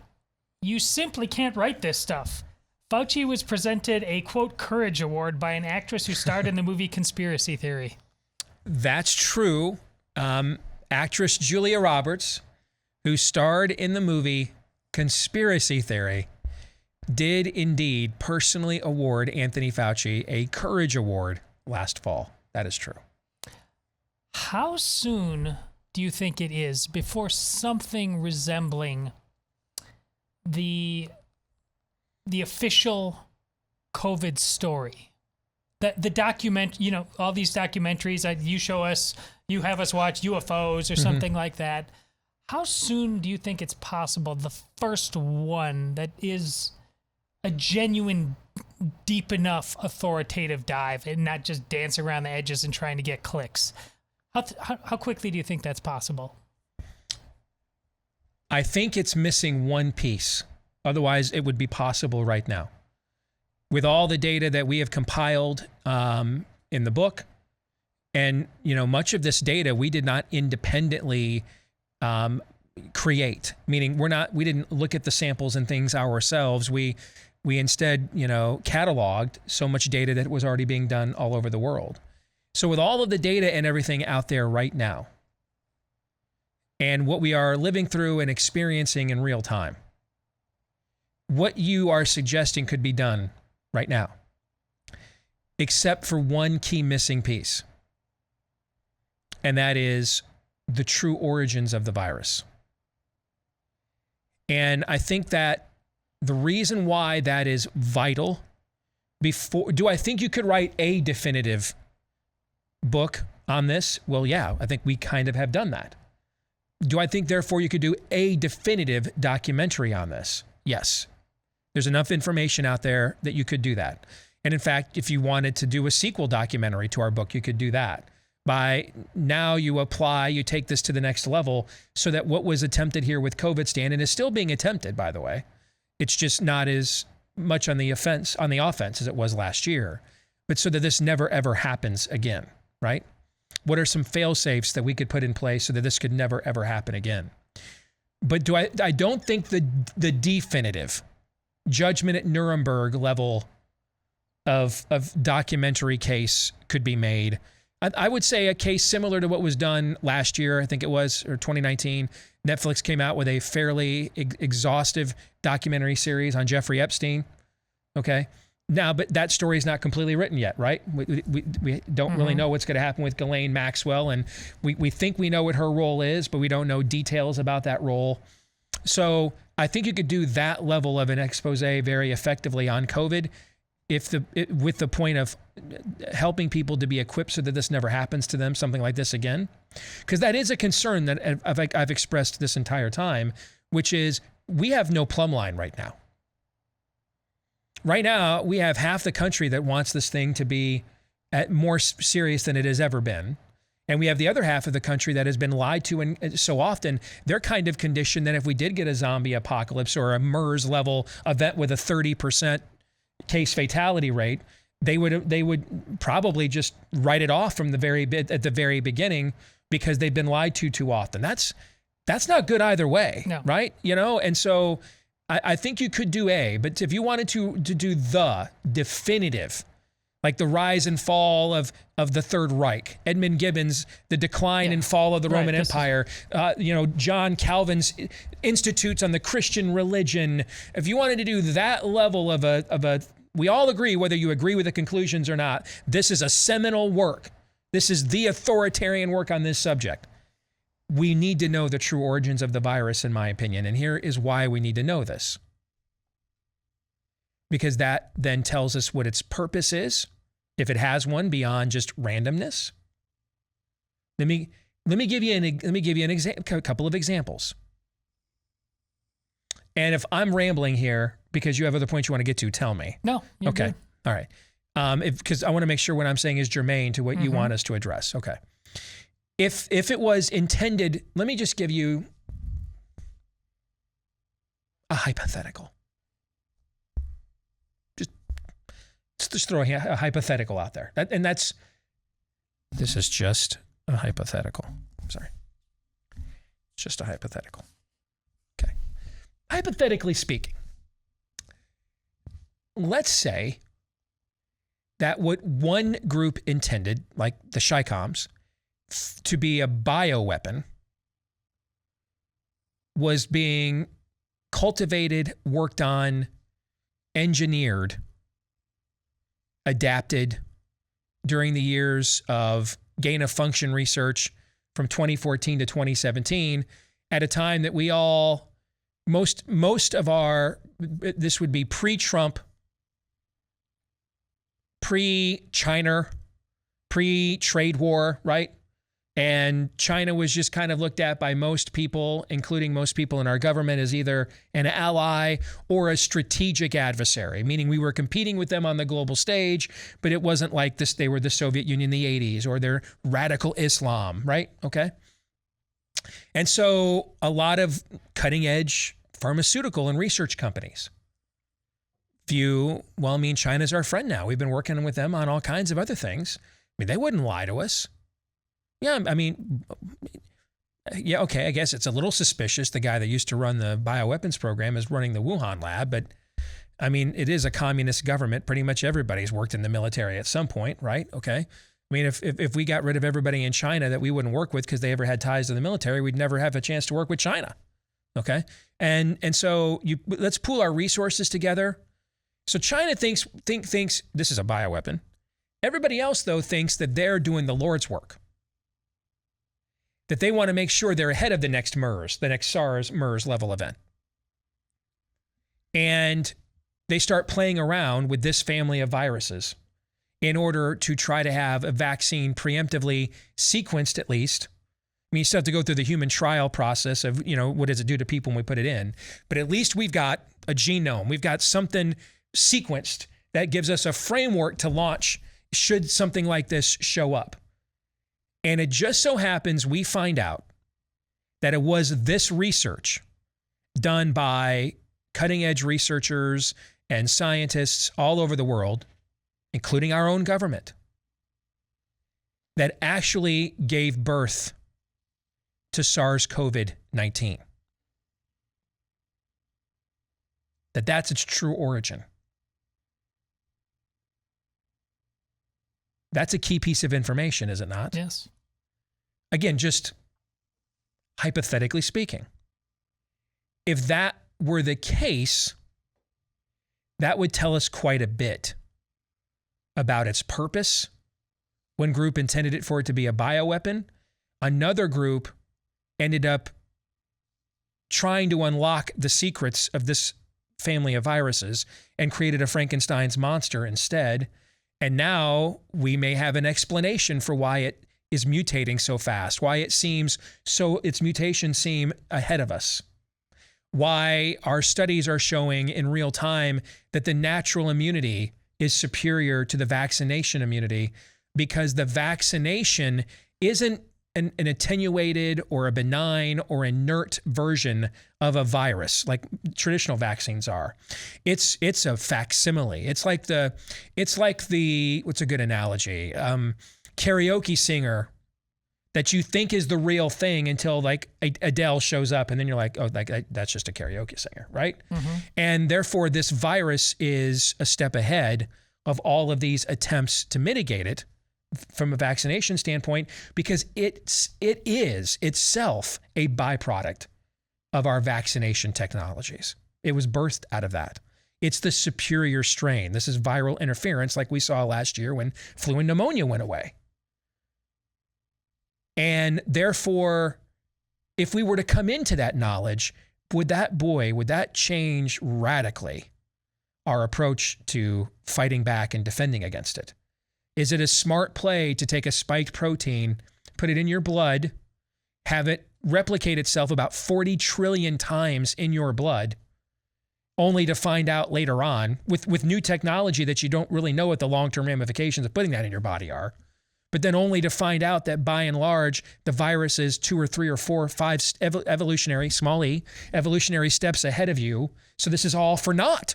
you simply can't write this stuff. Fauci was presented a, quote, courage award by an actress who starred in the movie Conspiracy Theory. That's true. Actress Julia Roberts, who starred in the movie Conspiracy Theory, did indeed personally award Anthony Fauci a Courage Award last fall. That is true. How soon do you think it is before something resembling the official COVID story? The document, all these documentaries that you show us, you have us watch UFOs or something like that. How soon do you think it's possible the first one that is a genuine, deep enough authoritative dive and not just dance around the edges and trying to get clicks? How quickly do you think that's possible? I think it's missing one piece. Otherwise, it would be possible right now. With all the data that we have compiled in the book, and much of this data we did not independently create. Meaning, we didn't look at the samples and things ourselves. We instead, cataloged so much data that was already being done all over the world. So with all of the data and everything out there right now, and what we are living through and experiencing in real time, what you are suggesting could be done right now, except for one key missing piece, and that is the true origins of the virus. And I think that the reason why that is vital, do I think you could write a definitive book on this? Well, yeah, I think we kind of have done that. Do I think, therefore, you could do a definitive documentary on this? Yes. There's enough information out there that you could do that. And in fact, if you wanted to do a sequel documentary to our book, you could do that. By now you take this to the next level so that what was attempted here with COVID stand, and is still being attempted, by the way, it's just not as much on the offense as it was last year, but so that this never, ever happens again, right? What are some fail safes that we could put in place so that this could never, ever happen again? But I don't think the definitive judgment at Nuremberg level of documentary case could be made. I would say a case similar to what was done last year, I think it was, or 2019. Netflix came out with a fairly exhaustive documentary series on Jeffrey Epstein. Okay. Now, but that story is not completely written yet, right? We don't really know what's going to happen with Ghislaine Maxwell, and we think we know what her role is, but we don't know details about that role. So I think you could do that level of an expose very effectively on COVID, with the point of helping people to be equipped so that this never happens to them, something like this again. Because that is a concern that I've expressed this entire time, which is we have no plumb line right now. Right now, we have half the country that wants this thing to be more serious than it has ever been. And we have the other half of the country that has been lied to, and so often they're kind of conditioned that if we did get a zombie apocalypse or a MERS level event with a 30% case fatality rate, they would probably just write it off from at the very beginning because they've been lied to too often. That's not good either way, no. Right? And so I think you could do but if you wanted to do the definitive, like the rise and fall of the Third Reich, Edmund Gibbons, the decline and fall of the Roman Empire, John Calvin's Institutes on the Christian religion. If you wanted to do that level of a, we all agree, whether you agree with the conclusions or not, this is a seminal work. This is the authoritarian work on this subject. We need to know the true origins of the virus, in my opinion. And here is why we need to know this. Because that then tells us what its purpose is, if it has one beyond just randomness. Let me give you a couple of examples. And if I'm rambling here because you have other points you want to get to, tell me. No. Okay. Good. All right. Because I want to make sure what I'm saying is germane to what you want us to address. Okay. if it was intended, let me just give you a hypothetical. Just throw a hypothetical out there. This is just a hypothetical. Sorry. It's just a hypothetical. Okay. Hypothetically speaking, let's say that what one group intended, like the Chi-Coms, to be a bioweapon was being cultivated, worked on, engineered, adapted during the years of gain-of-function research from 2014 to 2017 at a time that we all, most of our, this would be pre-Trump, pre-China, pre-trade war, right? And China was just kind of looked at by most people, including most people in our government, as either an ally or a strategic adversary, meaning we were competing with them on the global stage, but it wasn't like this, they were the Soviet Union in the 80s or they're radical Islam, right? Okay. And so a lot of cutting edge pharmaceutical and research companies view, well, I mean, China's our friend now. We've been working with them on all kinds of other things. I mean, they wouldn't lie to us. Yeah, I mean, yeah, okay, I guess it's a little suspicious. The guy that used to run the bioweapons program is running the Wuhan lab, but I mean, it is a communist government. Pretty much everybody's worked in the military at some point, right? Okay. I mean, if we got rid of everybody in China that we wouldn't work with because they ever had ties to the military, we'd never have a chance to work with China. Okay. And so let's pool our resources together. So China thinks this is a bioweapon. Everybody else, though, thinks that they're doing the Lord's work. That they want to make sure they're ahead of the next MERS, the next SARS-MERS level event. And they start playing around with this family of viruses in order to try to have a vaccine preemptively sequenced at least. I mean, you still have to go through the human trial process of, what does it do to people when we put it in? But at least we've got a genome. We've got something sequenced that gives us a framework to launch should something like this show up. And it just so happens we find out that it was this research done by cutting-edge researchers and scientists all over the world, including our own government, that actually gave birth to SARS-CoV-19. That's its true origin. That's a key piece of information, is it not? Yes. Again, just hypothetically speaking, if that were the case, that would tell us quite a bit about its purpose. One group intended it for it to be a bioweapon. Another group ended up trying to unlock the secrets of this family of viruses and created a Frankenstein's monster instead. And now we may have an explanation for why it is mutating so fast, why its mutations seem ahead of us, why our studies are showing in real time that the natural immunity is superior to the vaccination immunity, because the vaccination isn't an attenuated or a benign or inert version of a virus like traditional vaccines are. It's a facsimile. It's like the what's a good analogy? Karaoke singer that you think is the real thing until like Adele shows up, and then you're like, oh, that's just a karaoke singer, right? Mm-hmm. And therefore, this virus is a step ahead of all of these attempts to mitigate it from a vaccination standpoint, because it is itself a byproduct of our vaccination technologies. It was birthed out of that. It's the superior strain. This is viral interference like we saw last year when flu and pneumonia went away. And therefore, if we were to come into that knowledge, would that change radically our approach to fighting back and defending against it? Is it a smart play to take a spiked protein, put it in your blood, have it replicate itself about 40 trillion times in your blood, only to find out later on with new technology that you don't really know what the long-term ramifications of putting that in your body are, but then only to find out that by and large, the virus is 2 or 3 or 4 or 5 evolutionary, small e, evolutionary steps ahead of you. So this is all for naught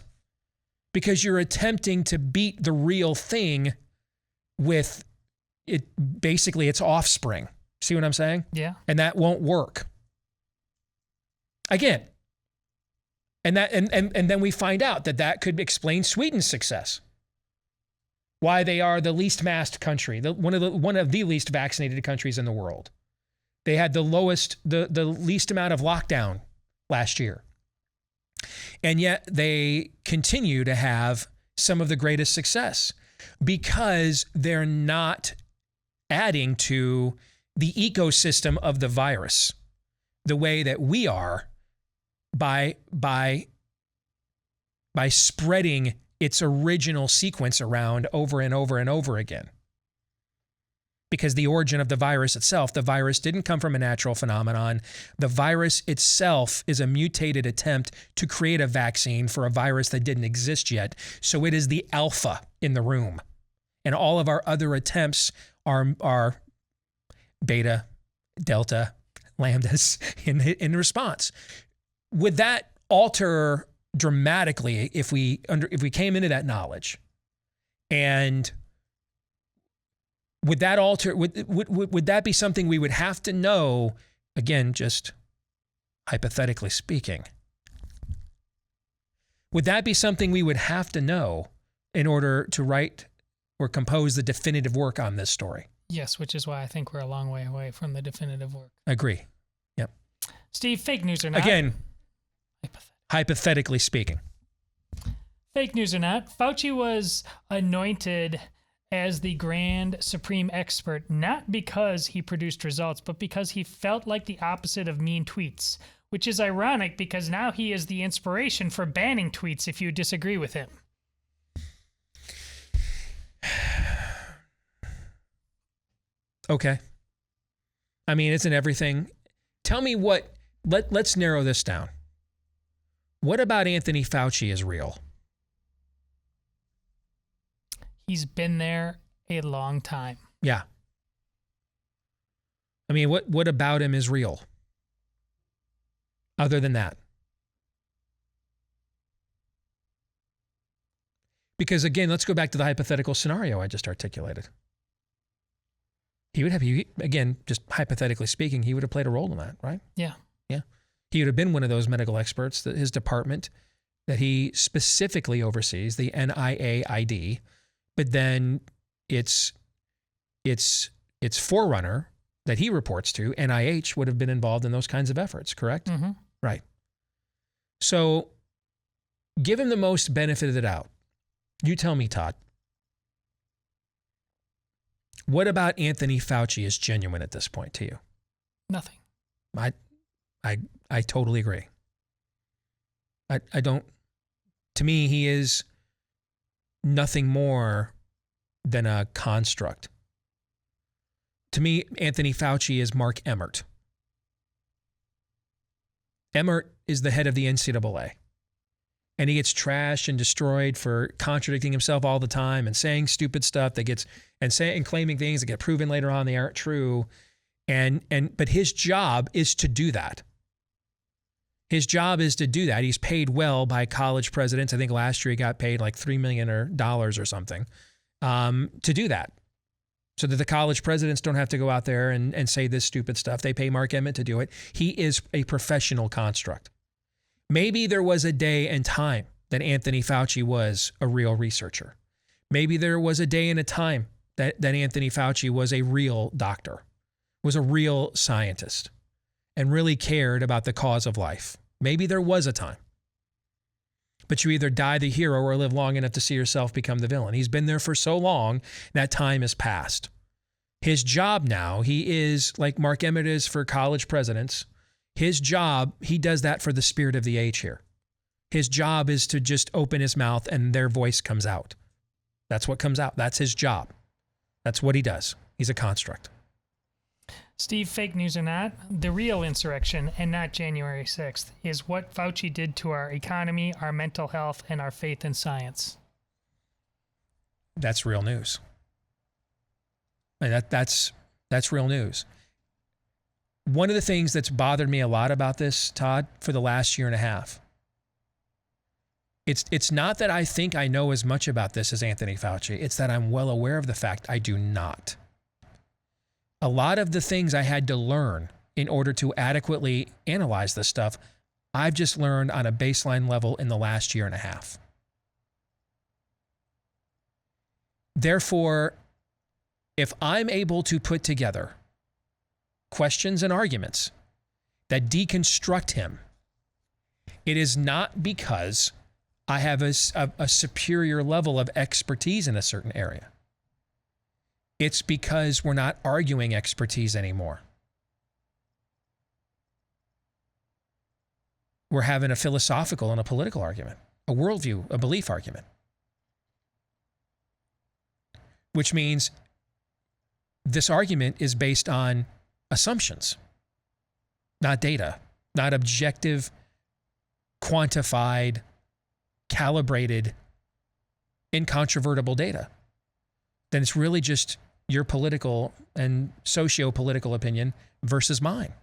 because you're attempting to beat the real thing with it, basically its offspring. See what I'm saying? Yeah. And that won't work. Again, and then we find out that could explain Sweden's success. Why they are the least masked country, one of the least vaccinated countries in the world. They had the least amount of lockdown last year. And yet they continue to have some of the greatest success because they're not adding to the ecosystem of the virus the way that we are by spreading its original sequence around over and over and over again. Because the origin of the virus itself, the virus didn't come from a natural phenomenon. The virus itself is a mutated attempt to create a vaccine for a virus that didn't exist yet. So it is the alpha in the room. And all of our other attempts are beta, delta, lambdas in response. Would that alter dramatically if we came into that knowledge? And would that alter, would that be something we would have to know, again, just hypothetically speaking? Would that be something we would have to know in order to write or compose the definitive work on this story? Yes, which is why I think we're a long way away from the definitive work. Agree. Yep. Steve, fake news or not? Again, hypothetically speaking. Fake news or not, Fauci was anointed as the grand supreme expert, not because he produced results, but because he felt like the opposite of mean tweets, which is ironic because now he is the inspiration for banning tweets if you disagree with him. Okay. I mean, isn't everything... Tell me what... Let's narrow this down. What about Anthony Fauci is real? He's been there a long time. Yeah. I mean, what about him is real? Other than that. Because again, let's go back to the hypothetical scenario I just articulated. He would have, again, just hypothetically speaking, he would have played a role in that, right? Yeah. Yeah. He would have been one of those medical experts that his department that he specifically oversees, the NIAID, but then its forerunner that he reports to, NIH, would have been involved in those kinds of efforts, correct? Mm-hmm. Right. So give him the most benefit of the doubt. You tell me, Todd. What about Anthony Fauci is genuine at this point to you? Nothing. I totally agree. I don't, to me, he is nothing more than a construct. To me, Anthony Fauci is Mark Emmert. Emmert is the head of the NCAA. And he gets trashed and destroyed for contradicting himself all the time and saying stupid stuff that gets and claiming things that get proven later on they aren't true. But his job is to do that. His job is to do that. He's paid well by college presidents. I think last year he got paid like $3 million or something to do that. So that the college presidents don't have to go out there and say this stupid stuff. They pay Mark Emmett to do it. He is a professional construct. Maybe there was a day and time that Anthony Fauci was a real researcher. Maybe there was a day and a time that Anthony Fauci was a real doctor, was a real scientist, and really cared about the cause of life. Maybe there was a time. But you either die the hero or live long enough to see yourself become the villain. He's been there for so long, that time has passed. His job now, he is like Mark Emmett is for college presidents. His job, he does that for the spirit of the age here. His job is to just open his mouth and their voice comes out. That's what comes out. That's his job. That's what he does. He's a construct. Steve, fake news or not, the real insurrection, and not January 6th, is what Fauci did to our economy, our mental health, and our faith in science. That's real news. And that's real news. One of the things that's bothered me a lot about this, Todd, for the last year and a half, it's not that I think I know as much about this as Anthony Fauci. It's that I'm well aware of the fact I do not. A lot of the things I had to learn in order to adequately analyze this stuff, I've just learned on a baseline level in the last year and a half. Therefore, if I'm able to put together questions and arguments that deconstruct him, it is not because I have a superior level of expertise in a certain area. It's because we're not arguing expertise anymore. We're having a philosophical and a political argument, a worldview, a belief argument. Which means this argument is based on assumptions, not data, not objective, quantified, calibrated, incontrovertible data. Then it's really just your political and socio-political opinion versus mine.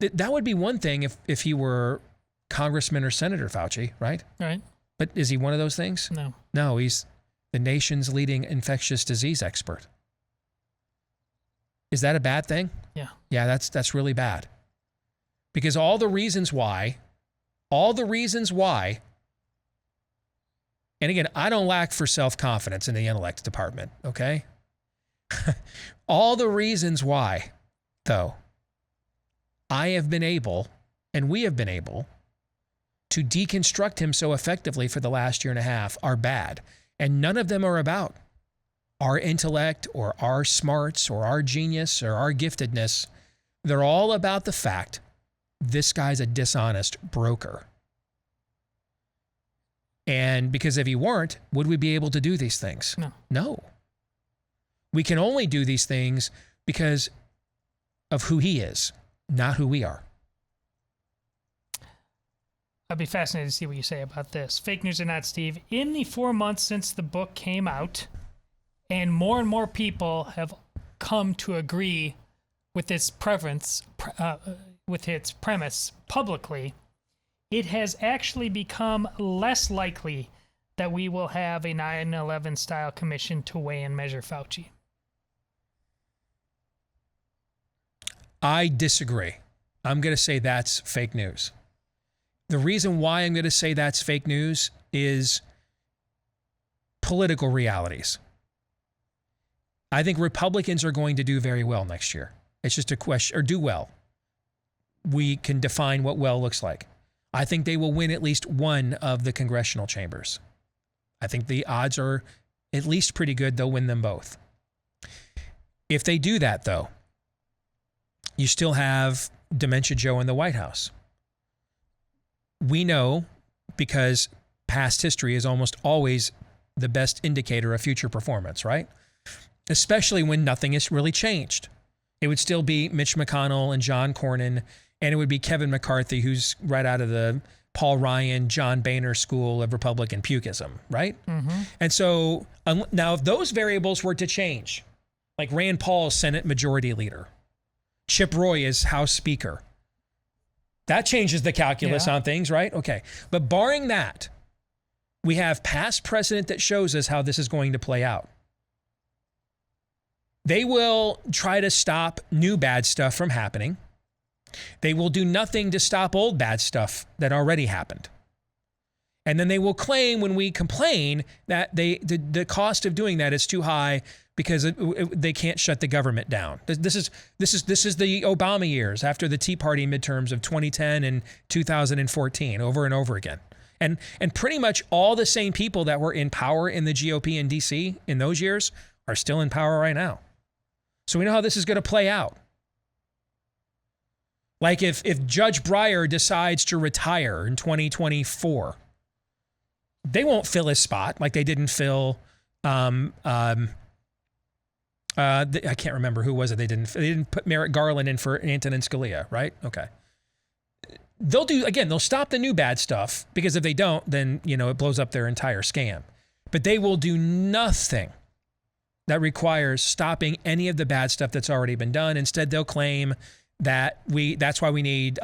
That would be one thing if he were Congressman or Senator Fauci, right? Right. But is he one of those things? No. No, he's the nation's leading infectious disease expert. Is that a bad thing? Yeah. Yeah, that's really bad. Because all the reasons why, and again, I don't lack for self-confidence in the intellect department, okay? All the reasons why, though, I have been able, and we have been able, to deconstruct him so effectively for the last year and a half are bad. And none of them are about our intellect or our smarts or our genius or our giftedness. They're all about the fact this guy's a dishonest broker. And because if he weren't, would we be able to do these things? No. No. We can only do these things because of who he is, not who we are. I'd be fascinated to see what you say about this. Fake news or not, Steve. In the 4 months since the book came out, and more people have come to agree with its premise publicly, it has actually become less likely that we will have a 9/11 style commission to weigh and measure Fauci. I disagree. I'm going to say that's fake news. The reason why I'm going to say that's fake news is political realities. I think Republicans are going to do very well next year. It's just a question, or do well. We can define what well looks like. I think they will win at least one of the congressional chambers. I think the odds are at least pretty good they'll win them both. If they do that, though, you still have Dementia Joe in the White House. We know, because past history is almost always the best indicator of future performance, right? Especially when nothing has really changed. It would still be Mitch McConnell and John Cornyn, and it would be Kevin McCarthy, who's right out of the Paul Ryan, John Boehner school of Republican pukism, right? Mm-hmm. And so now if those variables were to change, like Rand Paul, Senate Majority Leader, Chip Roy is House Speaker, that changes the calculus on things, right? Okay. But barring that, we have past precedent that shows us how this is going to play out. They will try to stop new bad stuff from happening. They will do nothing to stop old bad stuff that already happened. And then they will claim when we complain that the cost of doing that is too high because they can't shut the government down. This is the Obama years after the Tea Party midterms of 2010 and 2014 over and over again. And pretty much all the same people that were in power in the GOP in DC in those years are still in power right now. So we know how this is going to play out. Like if Judge Breyer decides to retire in 2024, they won't fill his spot like they didn't fill. I can't remember who was it. They didn't put Merrick Garland in for Antonin Scalia, right? Okay. They'll stop the new bad stuff, because if they don't, then it blows up their entire scam. But they will do nothing that requires stopping any of the bad stuff that's already been done. Instead, they'll claim that that's why we need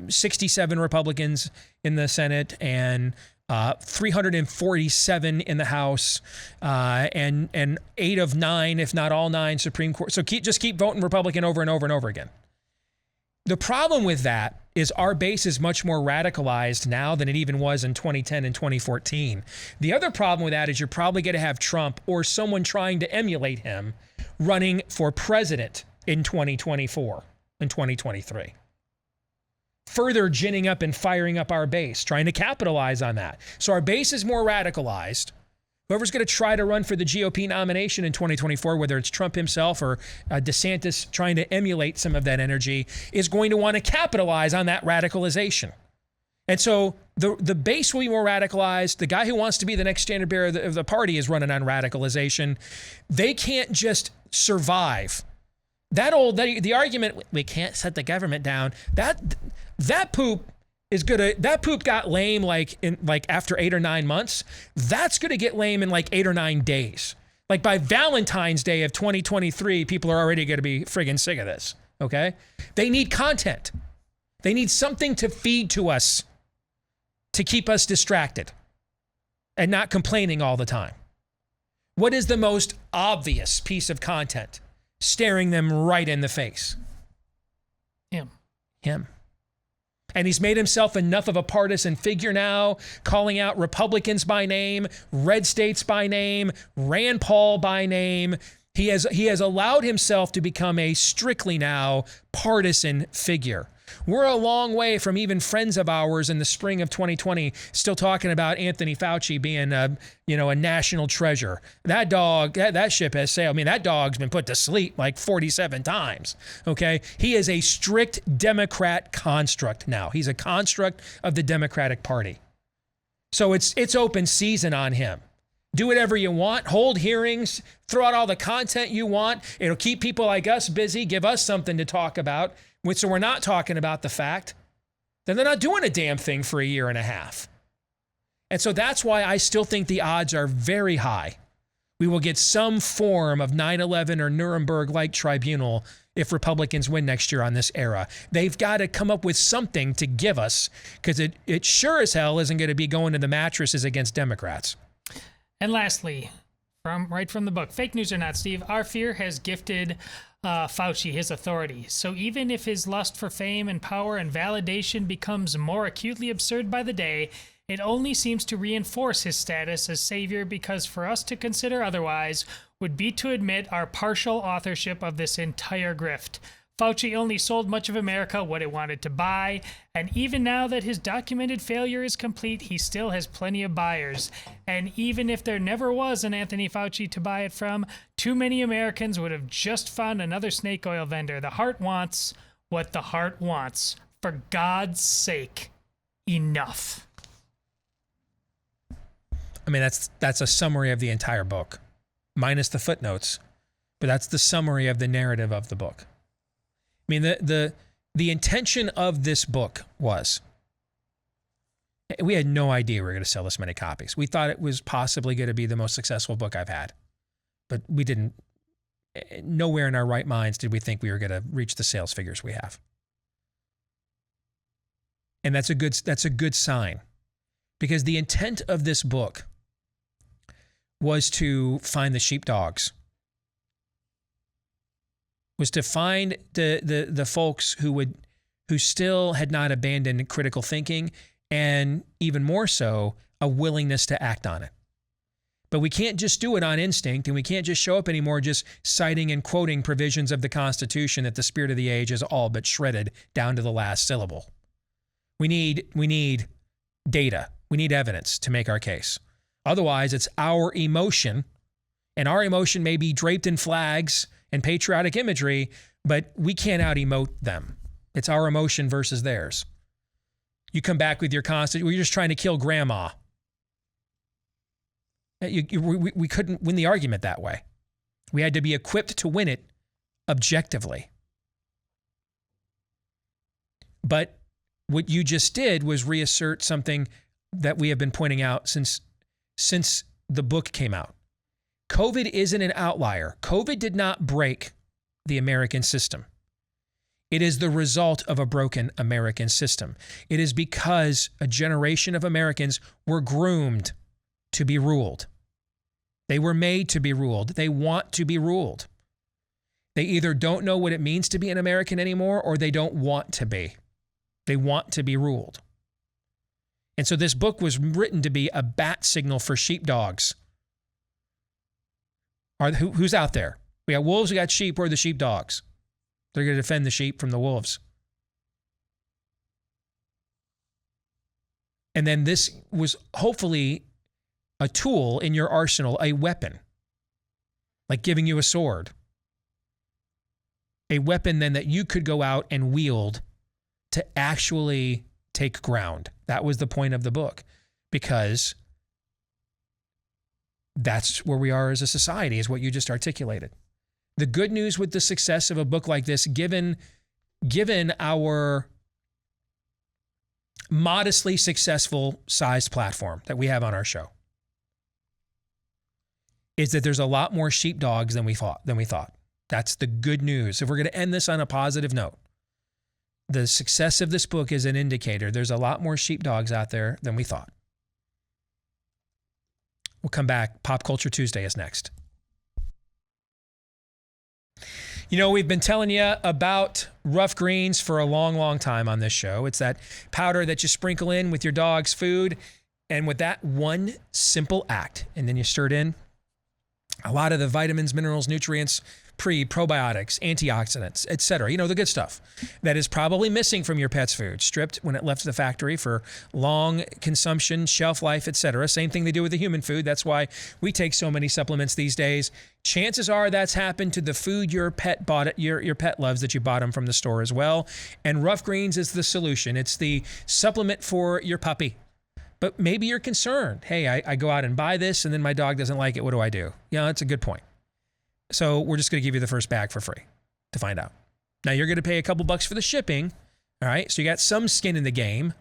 67 Republicans in the Senate and 347 in the House, and 8 of 9, if not all 9, Supreme Court. So just keep voting Republican over and over and over again. The problem with that is our base is much more radicalized now than it even was in 2010 and 2014. The other problem with that is you're probably going to have Trump or someone trying to emulate him running for president in 2024 and 2023. Further ginning up and firing up our base, trying to capitalize on that. So our base is more radicalized. Whoever's going to try to run for the GOP nomination in 2024, whether it's Trump himself or DeSantis trying to emulate some of that energy, is going to want to capitalize on that radicalization. And so the base will be more radicalized. The guy who wants to be the next standard bearer of the party is running on radicalization. They can't just survive. The argument, we can't set the government down, that poop got lame like after 8 or 9 months. That's going to get lame in like 8 or 9 days. Like by Valentine's Day of 2023, people are already going to be friggin' sick of this, okay? They need content. They need something to feed to us to keep us distracted and not complaining all the time. What is the most obvious piece of content staring them right in the face? Him. And he's made himself enough of a partisan figure now, calling out Republicans by name, red states by name, Rand Paul by name. He has allowed himself to become a strictly now partisan figure. We're a long way from even friends of ours in the spring of 2020 still talking about Anthony Fauci being a national treasure. That dog, that ship has sailed. I mean, that dog's been put to sleep like 47 times. Okay, he is a strict Democrat construct now. He's a construct of the Democratic Party. So it's open season on him. Do whatever you want, hold hearings, throw out all the content you want. It'll keep people like us busy, give us something to talk about. So we're not talking about the fact. Then they're not doing a damn thing for a year and a half. And so that's why I still think the odds are very high. We will get some form of 9/11 or Nuremberg-like tribunal if Republicans win next year on this era. They've got to come up with something to give us, because it sure as hell isn't going to be going to the mattresses against Democrats. And lastly, right from the book, fake news or not, Steve, our fear has gifted Fauci his authority. So even if his lust for fame and power and validation becomes more acutely absurd by the day, it only seems to reinforce his status as savior, because for us to consider otherwise would be to admit our partial authorship of this entire grift. Fauci only sold much of America what it wanted to buy, and even now that his documented failure is complete, he still has plenty of buyers. And even if there never was an Anthony Fauci to buy it from, too many Americans would have just found another snake oil vendor. The heart wants what the heart wants. For God's sake, enough. I mean, that's a summary of the entire book, minus the footnotes, but that's the summary of the narrative of the book. I mean, the intention of this book was, we had no idea we were going to sell this many copies. We thought it was possibly going to be the most successful book I've had, but we didn't. Nowhere in our right minds did we think we were going to reach the sales figures we have. And that's a good sign, because the intent of this book was to find the sheepdogs. Was to find the folks who still had not abandoned critical thinking, and even more so, a willingness to act on it. But we can't just do it on instinct, and we can't just show up anymore just citing and quoting provisions of the Constitution that the spirit of the age is all but shredded down to the last syllable. We need data. We need evidence to make our case. Otherwise, it's our emotion, and our emotion may be draped in flags and patriotic imagery, but we can't out-emote them. It's our emotion versus theirs. You come back with your constant, we're just trying to kill grandma. We couldn't win the argument that way. We had to be equipped to win it objectively. But what you just did was reassert something that we have been pointing out since the book came out. COVID isn't an outlier. COVID did not break the American system. It is the result of a broken American system. It is because a generation of Americans were groomed to be ruled. They were made to be ruled. They want to be ruled. They either don't know what it means to be an American anymore, or they don't want to be. They want to be ruled. And so this book was written to be a bat signal for sheepdogs. Who's out there? We got wolves, we got sheep. Where are the sheepdogs? They're going to defend the sheep from the wolves. And then this was hopefully a tool in your arsenal, a weapon, like giving you a sword. A weapon then that you could go out and wield to actually take ground. That was the point of the book, because that's where we are as a society, is what you just articulated. The good news with the success of a book like this, given our modestly successful sized platform that we have on our show, is that there's a lot more sheepdogs than we thought. That's the good news. If we're going to end this on a positive note, the success of this book is an indicator. There's a lot more sheepdogs out there than we thought. We'll come back. Pop Culture Tuesday is next. You know, we've been telling you about rough greens for a long, long time on this show. It's that powder that you sprinkle in with your dog's food. And with that one simple act, and then you stir it in, a lot of the vitamins, minerals, nutrients, probiotics, antioxidants, etc. You know, the good stuff that is probably missing from your pet's food, stripped when it left the factory for long consumption, shelf life, etc. Same thing they do with the human food. That's why we take so many supplements these days. Chances are that's happened to the food your pet bought, your pet loves, that you bought them from the store as well. And Rough Greens is the solution. It's the supplement for your puppy. But maybe you're concerned. Hey, I go out and buy this and then my dog doesn't like it. What do I do? Yeah, that's a good point. So we're just going to give you the first bag for free to find out. Now you're going to pay a couple bucks for the shipping. All right. So you got some skin in the game,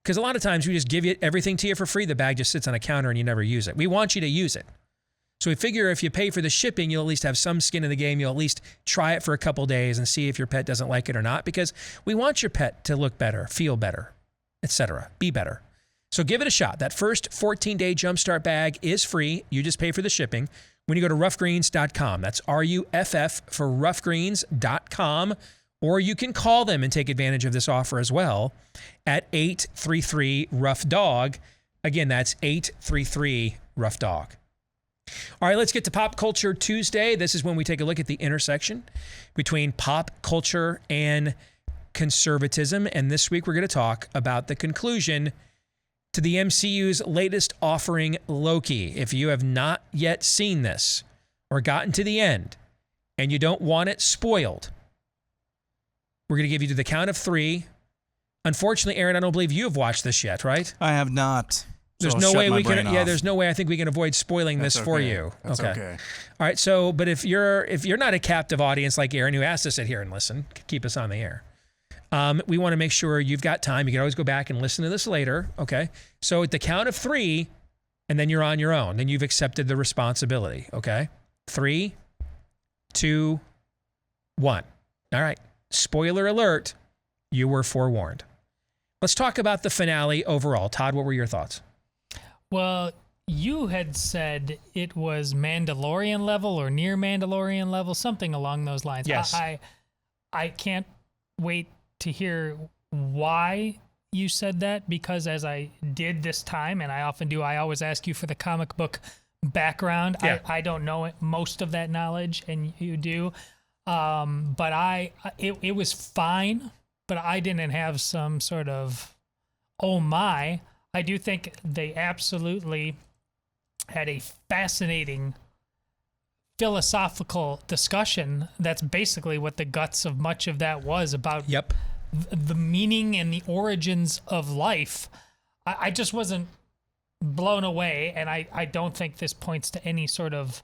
because a lot of times we just give you everything to you for free. The bag just sits on a counter and you never use it. We want you to use it. So we figure if you pay for the shipping, you'll at least have some skin in the game. You'll at least try it for a couple days and see if your pet doesn't like it or not, because we want your pet to look better, feel better, etc. Be better. So give it a shot. That first 14-day Jumpstart bag is free. You just pay for the shipping when you go to roughgreens.com. That's RUFF for roughgreens.com. Or you can call them and take advantage of this offer as well at 833-ROUGH-DOG. Again, that's 833-ROUGH-DOG. All right, let's get to Pop Culture Tuesday. This is when we take a look at the intersection between pop culture and conservatism. And this week we're going to talk about the conclusion to the MCU's latest offering, Loki. If you have not yet seen this or gotten to the end and you don't want it spoiled, we're going to give you to the count of 3. Unfortunately, Aaron, I don't believe you have watched this yet, right? I have not. There's So no shut way my we can. brain Yeah, off. there's no way I think we can avoid spoiling That's this for okay. you. That's okay. All right. So, but if you're not a captive audience like Aaron, who has to sit here and listen, keep us on the air. We want to make sure you've got time. You can always go back and listen to this later. Okay. So at the count of 3, and then you're on your own. Then you've accepted the responsibility. Okay. 3, 2, 1. All right. Spoiler alert. You were forewarned. Let's talk about the finale overall. Todd, what were your thoughts? Well, you had said it was Mandalorian level or near Mandalorian level, something along those lines. Yes. I can't wait to hear why you said that, because as I did this time, and I often do, I always ask you for the comic book background. Yeah. I don't know most of that knowledge, and you do. But it was fine, but I didn't have some sort of, oh my. I do think they absolutely had a fascinating philosophical discussion. That's basically what the guts of much of that was about. Yep. The meaning and the origins of life. I just wasn't blown away, and I don't think this points to any sort of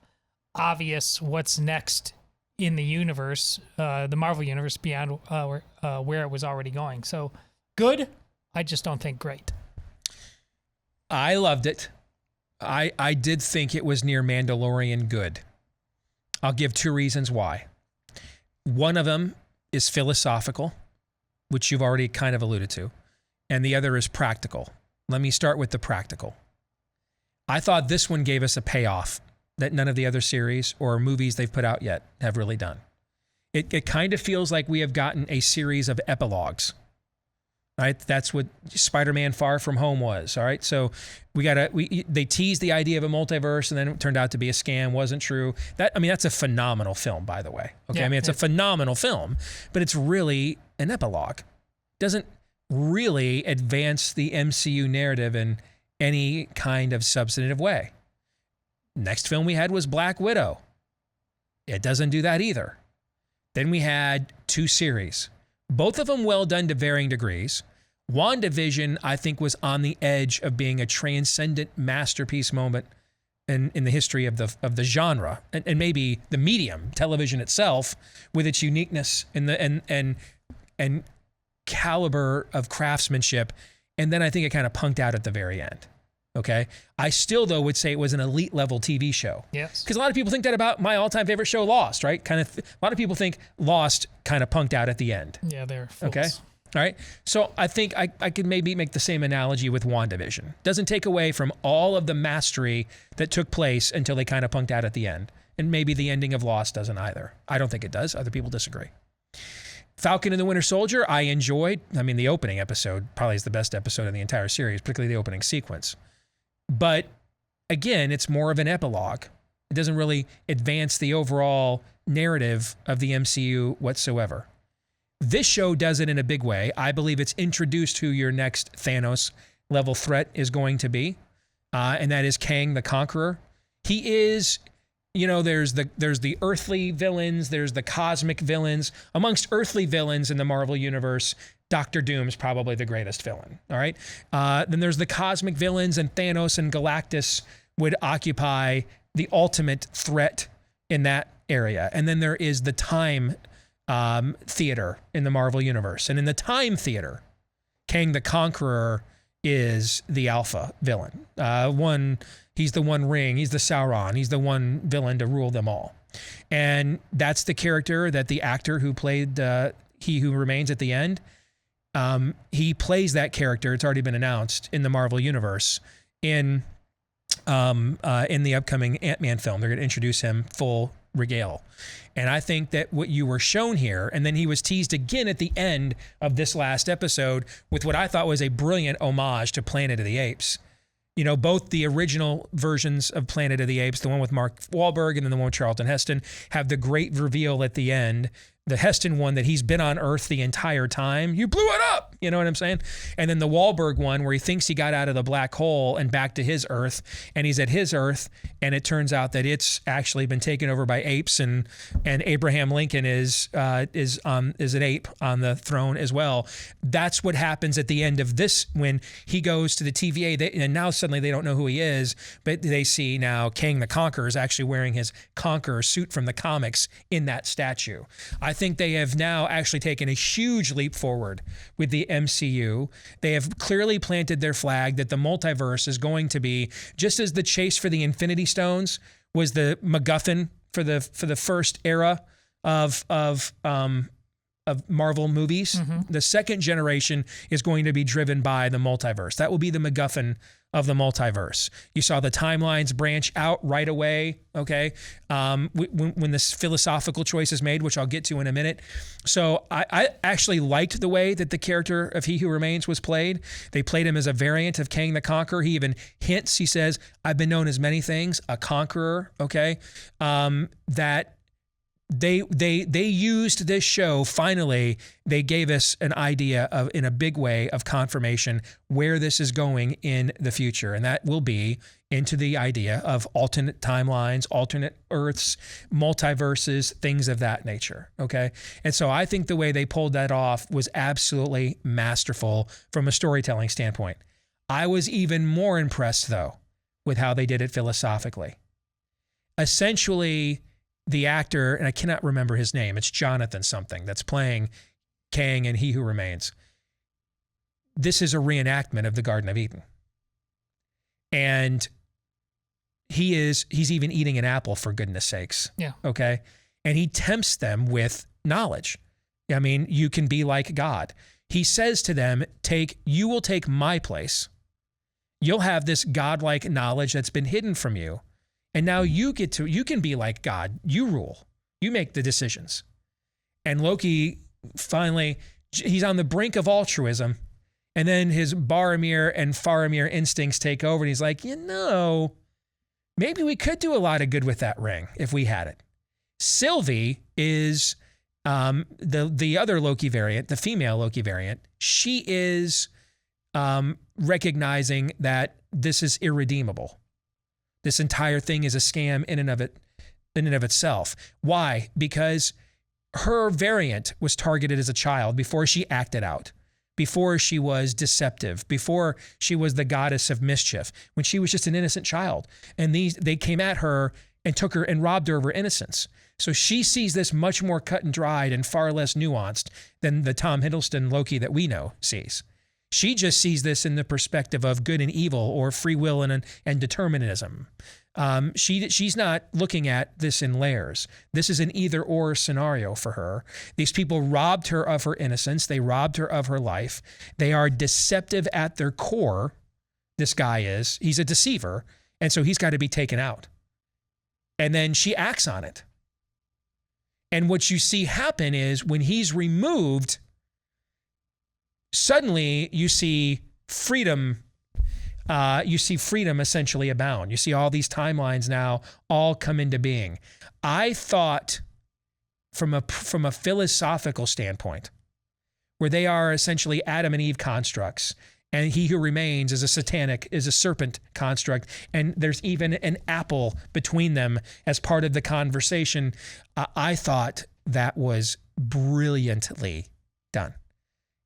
obvious what's next in the universe, the Marvel universe, beyond where it was already going. So good. I just don't think great. I loved it. I did think it was near Mandalorian good. I'll give 2 reasons why. One of them is philosophical, which you've already kind of alluded to, and the other is practical. Let me start with the practical. I thought this one gave us a payoff that none of the other series or movies they've put out yet have really done. It kind of feels like we have gotten a series of epilogues. Right, that's what Spider-Man: Far From Home was. All right, so they teased the idea of a multiverse, and then it turned out to be a scam. Wasn't true. That's a phenomenal film, by the way. Okay, yeah, it's a phenomenal film, but it's really an epilogue. Doesn't really advance the MCU narrative in any kind of substantive way. Next film we had was Black Widow. It doesn't do that either. Then we had 2 series. Both of them well done to varying degrees. WandaVision, I think, was on the edge of being a transcendent masterpiece moment in the history of the genre and maybe the medium, television itself, with its uniqueness and caliber of craftsmanship. And then I think it kind of punked out at the very end. Okay. I still, though, would say it was an elite level TV show. Yes. Because a lot of people think that about my all-time favorite show, Lost, right? A lot of people think Lost kind of punked out at the end. Yeah, they're fools. Okay. All right. So I think I could maybe make the same analogy with WandaVision. Doesn't take away from all of the mastery that took place until they kind of punked out at the end. And maybe the ending of Lost doesn't either. I don't think it does. Other people disagree. Falcon and the Winter Soldier, I enjoyed. The opening episode probably is the best episode in the entire series, particularly the opening sequence. But again, it's more of an epilogue. It doesn't really advance the overall narrative of the MCU whatsoever. This show does it in a big way. I believe it's introduced who your next Thanos level threat is going to be, and that is Kang the Conqueror. He is, there's the earthly villains, there's the cosmic villains. Amongst earthly villains in the Marvel Universe, Doctor Doom's probably the greatest villain, all right? Then there's the cosmic villains, and Thanos and Galactus would occupy the ultimate threat in that area. And then there is the time theater in the Marvel Universe. And in the time theater, Kang the Conqueror is the alpha villain. He's the One Ring, he's the Sauron, he's the one villain to rule them all. And that's the character that the actor who played He Who Remains at the end, he plays that character. It's already been announced in the Marvel Universe in the upcoming Ant-Man film. They're going to introduce him full regale. And I think that what you were shown here, and then he was teased again at the end of this last episode with what I thought was a brilliant homage to Planet of the Apes. Both the original versions of Planet of the Apes, the one with Mark Wahlberg and then the one with Charlton Heston, have the great reveal at the end. The Heston one that he's been on Earth the entire time. You blew it up. You know what I'm saying? And then the Wahlberg one where he thinks he got out of the black hole and back to his Earth, and he's at his Earth, and it turns out that it's actually been taken over by apes, and Abraham Lincoln is an ape on the throne as well. That's what happens at the end of this when he goes to the TVA, and now suddenly they don't know who he is, but they see now Kang the Conqueror is actually wearing his Conqueror suit from the comics in that statue. I think they have now actually taken a huge leap forward with the MCU. They have clearly planted their flag that the multiverse is going to be, just as the chase for the Infinity Stones was the MacGuffin for the first era of Marvel movies. The second generation is going to be driven by the multiverse. That will be the MacGuffin of the multiverse. You saw the timelines branch out right away, okay? When this philosophical choice is made, which I'll get to in a minute. So I actually liked the way that the character of He Who Remains was played. They played him as a variant of Kang the Conqueror. He even hints, he says, I've been known as many things, a conqueror, okay? That they used this show. Finally, they gave us an idea of, in a big way, of confirmation where this is going in the future. And that will be into the idea of alternate timelines, alternate Earths, multiverses, things of that nature. Okay. And so I think the way they pulled that off was absolutely masterful from a storytelling standpoint. I was even more impressed, though, with how they did it philosophically. Essentially, the actor, and I cannot remember his name, it's Jonathan something, that's playing Kang and He Who Remains. This is a reenactment of the Garden of Eden. And he's even eating an apple, for goodness sakes. Yeah. Okay. And he tempts them with knowledge. I mean, you can be like God. He says to them, you will take my place. You'll have this godlike knowledge that's been hidden from you. And now you can be like God. You rule. You make the decisions. And Loki finally, he's on the brink of altruism. And then his Boromir and Faramir instincts take over. And he's like, maybe we could do a lot of good with that ring if we had it. Sylvie is the other Loki variant, the female Loki variant. She is recognizing that this is irredeemable. This entire thing is a scam in and of itself. Why? Because her variant was targeted as a child before she acted out, before she was deceptive, before she was the goddess of mischief, when she was just an innocent child. And they came at her and took her and robbed her of her innocence. So she sees this much more cut and dried and far less nuanced than the Tom Hiddleston Loki that we know sees. She just sees this in the perspective of good and evil, or free will and determinism. She's not looking at this in layers. This is an either or scenario for her. These people robbed her of her innocence. They robbed her of her life. They are deceptive at their core. This guy is. He's a deceiver. And so he's got to be taken out. And then she acts on it. And what you see happen is when he's removed, suddenly you see freedom. You see freedom essentially abound. You see all these timelines now all come into being. I thought from a philosophical standpoint, where they are essentially Adam and Eve constructs, and he who remains is a serpent construct, and there's even an apple between them as part of the conversation. I thought that was brilliantly done.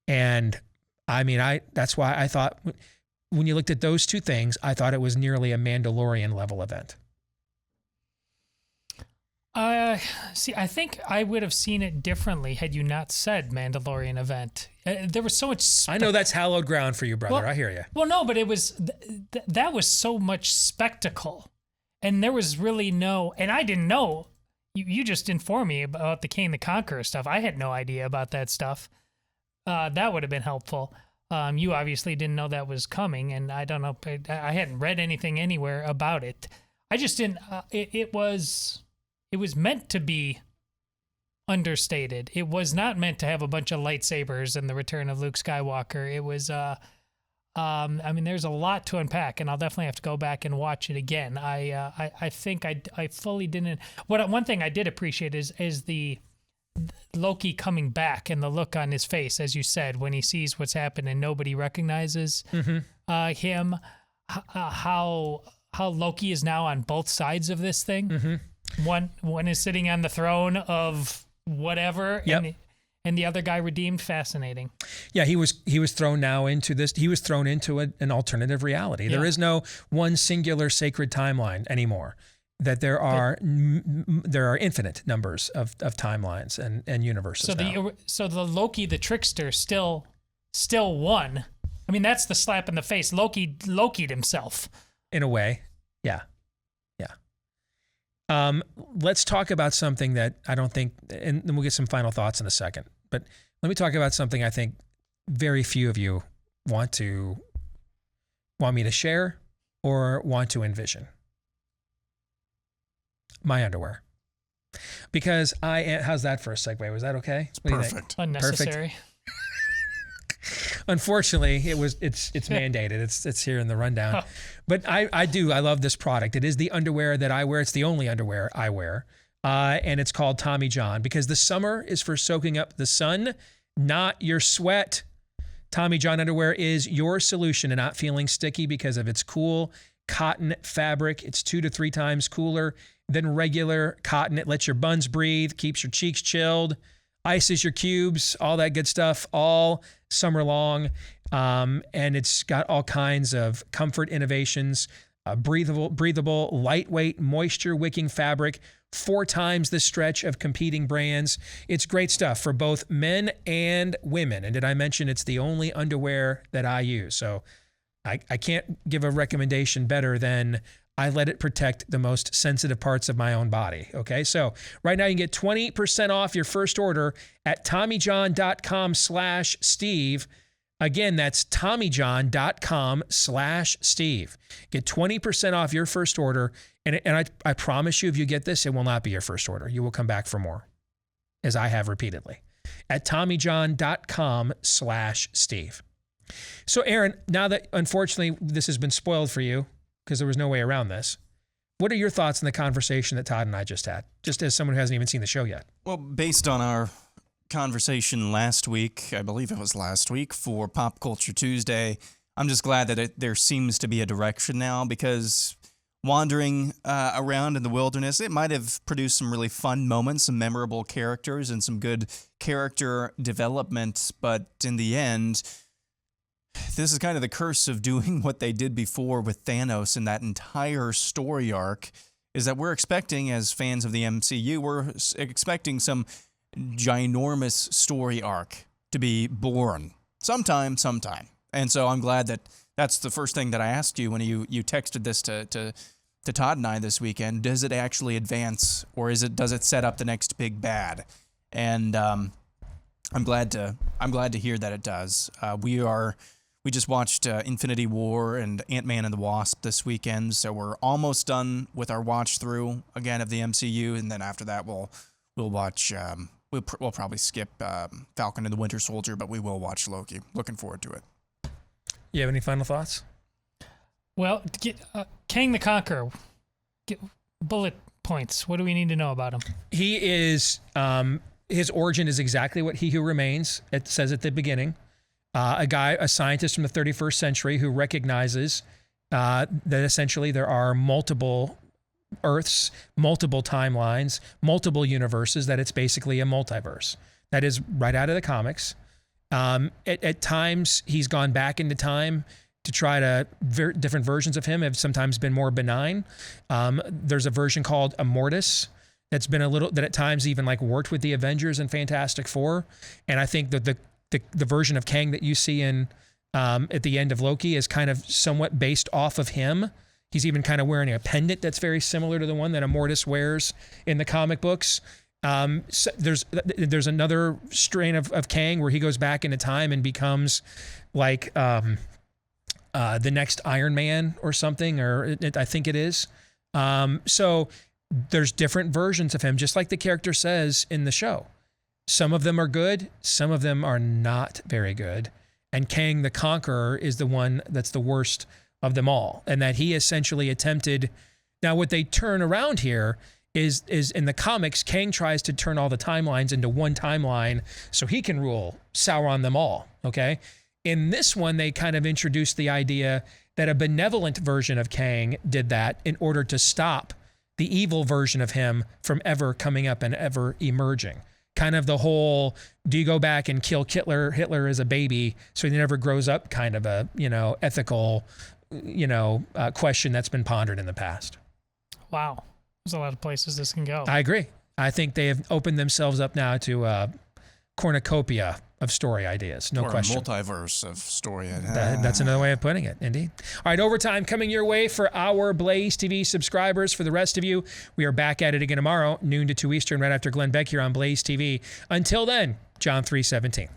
And I mean, that's why I thought when you looked at those two things, I thought it was nearly a Mandalorian level event. See, I think I would have seen it differently had you not said Mandalorian event. There was so much. I know that's hallowed ground for you, brother. Well, I hear you. Well, no, but it was that was so much spectacle, and there was really no. And I didn't know. You just informed me about the Kane the Conqueror stuff. I had no idea about that stuff. That would have been helpful. You obviously didn't know that was coming, and I don't know. I hadn't read anything anywhere about it. I just didn't. It was meant to be understated. It was not meant to have a bunch of lightsabers and the return of Luke Skywalker. It was. I mean, there's a lot to unpack, and I'll definitely have to go back and watch it again. I think I fully didn't. One thing I did appreciate is the Loki coming back and the look on his face, as you said, when he sees what's happened and nobody recognizes him. How Loki is now on both sides of this thing. Mm-hmm. One is sitting on the throne of whatever, and the other guy redeemed. Fascinating. Yeah, he was thrown now into this. He was thrown into an alternative reality. Yeah. There is no one singular sacred timeline anymore. That there are infinite numbers of timelines and universes. So the Loki, the trickster, still won. I mean, that's the slap in the face. Loki'd himself in a way. Yeah. Let's talk about something that I don't think, and then we'll get some final thoughts in a second. But let me talk about something I think very few of you want me to share or want to envision. My underwear. Because how's that for a segue? Was that okay? It's perfect. Unnecessary. Perfect. Unfortunately, it's mandated. It's here in the rundown. Oh. But I love this product. It is the underwear that I wear. It's the only underwear I wear. And it's called Tommy John, because the summer is for soaking up the sun, not your sweat. Tommy John underwear is your solution to not feeling sticky because of its cool cotton fabric. It's 2 to 3 times cooler than regular cotton. It lets your buns breathe, keeps your cheeks chilled, ices your cubes, all that good stuff all summer long. And it's got all kinds of comfort innovations, breathable, lightweight, moisture-wicking fabric, 4 times the stretch of competing brands. It's great stuff for both men and women. And did I mention it's the only underwear that I use? So I can't give a recommendation better than I let it protect the most sensitive parts of my own body. Okay, so right now you can get 20% off your first order at TommyJohn.com/Steve. Again, that's TommyJohn.com/Steve. Get 20% off your first order. And I promise you, if you get this, it will not be your first order. You will come back for more, as I have repeatedly, at TommyJohn.com/Steve. So, Aaron, now that unfortunately this has been spoiled for you because there was no way around this, what are your thoughts on the conversation that Todd and I just had, just as someone who hasn't even seen the show yet? Well, based on our conversation last week, I believe it was last week, for Pop Culture Tuesday, I'm just glad that there seems to be a direction now, because wandering around in the wilderness, it might have produced some really fun moments, some memorable characters, and some good character development, but in the end, this is kind of the curse of doing what they did before with Thanos and that entire story arc, is that we're expecting, as fans of the MCU, we're expecting some ginormous story arc to be born sometime. And so I'm glad that that's the first thing that I asked you when you texted this to Todd and I this weekend. Does it actually advance, or does it set up the next big bad? And I'm glad to hear that it does. We just watched Infinity War and Ant-Man and the Wasp this weekend, so we're almost done with our watch through again of the MCU, and then after that we'll watch. We'll probably skip Falcon and the Winter Soldier, but we will watch Loki. Looking forward to it. You have any final thoughts? Well, Kang the Conqueror, bullet points. What do we need to know about him? He is, his origin is exactly what He Who Remains, it says at the beginning. A scientist from the 31st century who recognizes that essentially there are multiple Earths, multiple timelines, multiple universes, that it's basically a multiverse. That is right out of the comics. At times, he's gone back into time to try to, different versions of him have sometimes been more benign. There's a version called Immortus that's been that at times even like worked with the Avengers and Fantastic Four. And I think that the version of Kang that you see in at the end of Loki is kind of somewhat based off of him. He's even kind of wearing a pendant that's very similar to the one that Immortus wears in the comic books. So there's another strain of Kang where he goes back into time and becomes like the next Iron Man or something, I think it is. So there's different versions of him, just like the character says in the show. Some of them are good, some of them are not very good. And Kang the Conqueror is the one that's the worst of them all. And that he essentially attempted. Now, what they turn around here is in the comics, Kang tries to turn all the timelines into one timeline so he can rule Sauron them all, okay? In this one, they kind of introduced the idea that a benevolent version of Kang did that in order to stop the evil version of him from ever coming up and ever emerging. Kind of the whole, do you go back and kill Hitler as a baby so he never grows up kind of a, ethical, question that's been pondered in the past. Wow. There's a lot of places this can go. I agree. I think they have opened themselves up now to a cornucopia of story ideas. No question. Or a multiverse of story. That's another way of putting it, indeed. All right, overtime coming your way for our Blaze TV subscribers. For the rest of you, we are back at it again tomorrow, noon to 2 Eastern, right after Glenn Beck here on Blaze TV. Until then, John 3:17.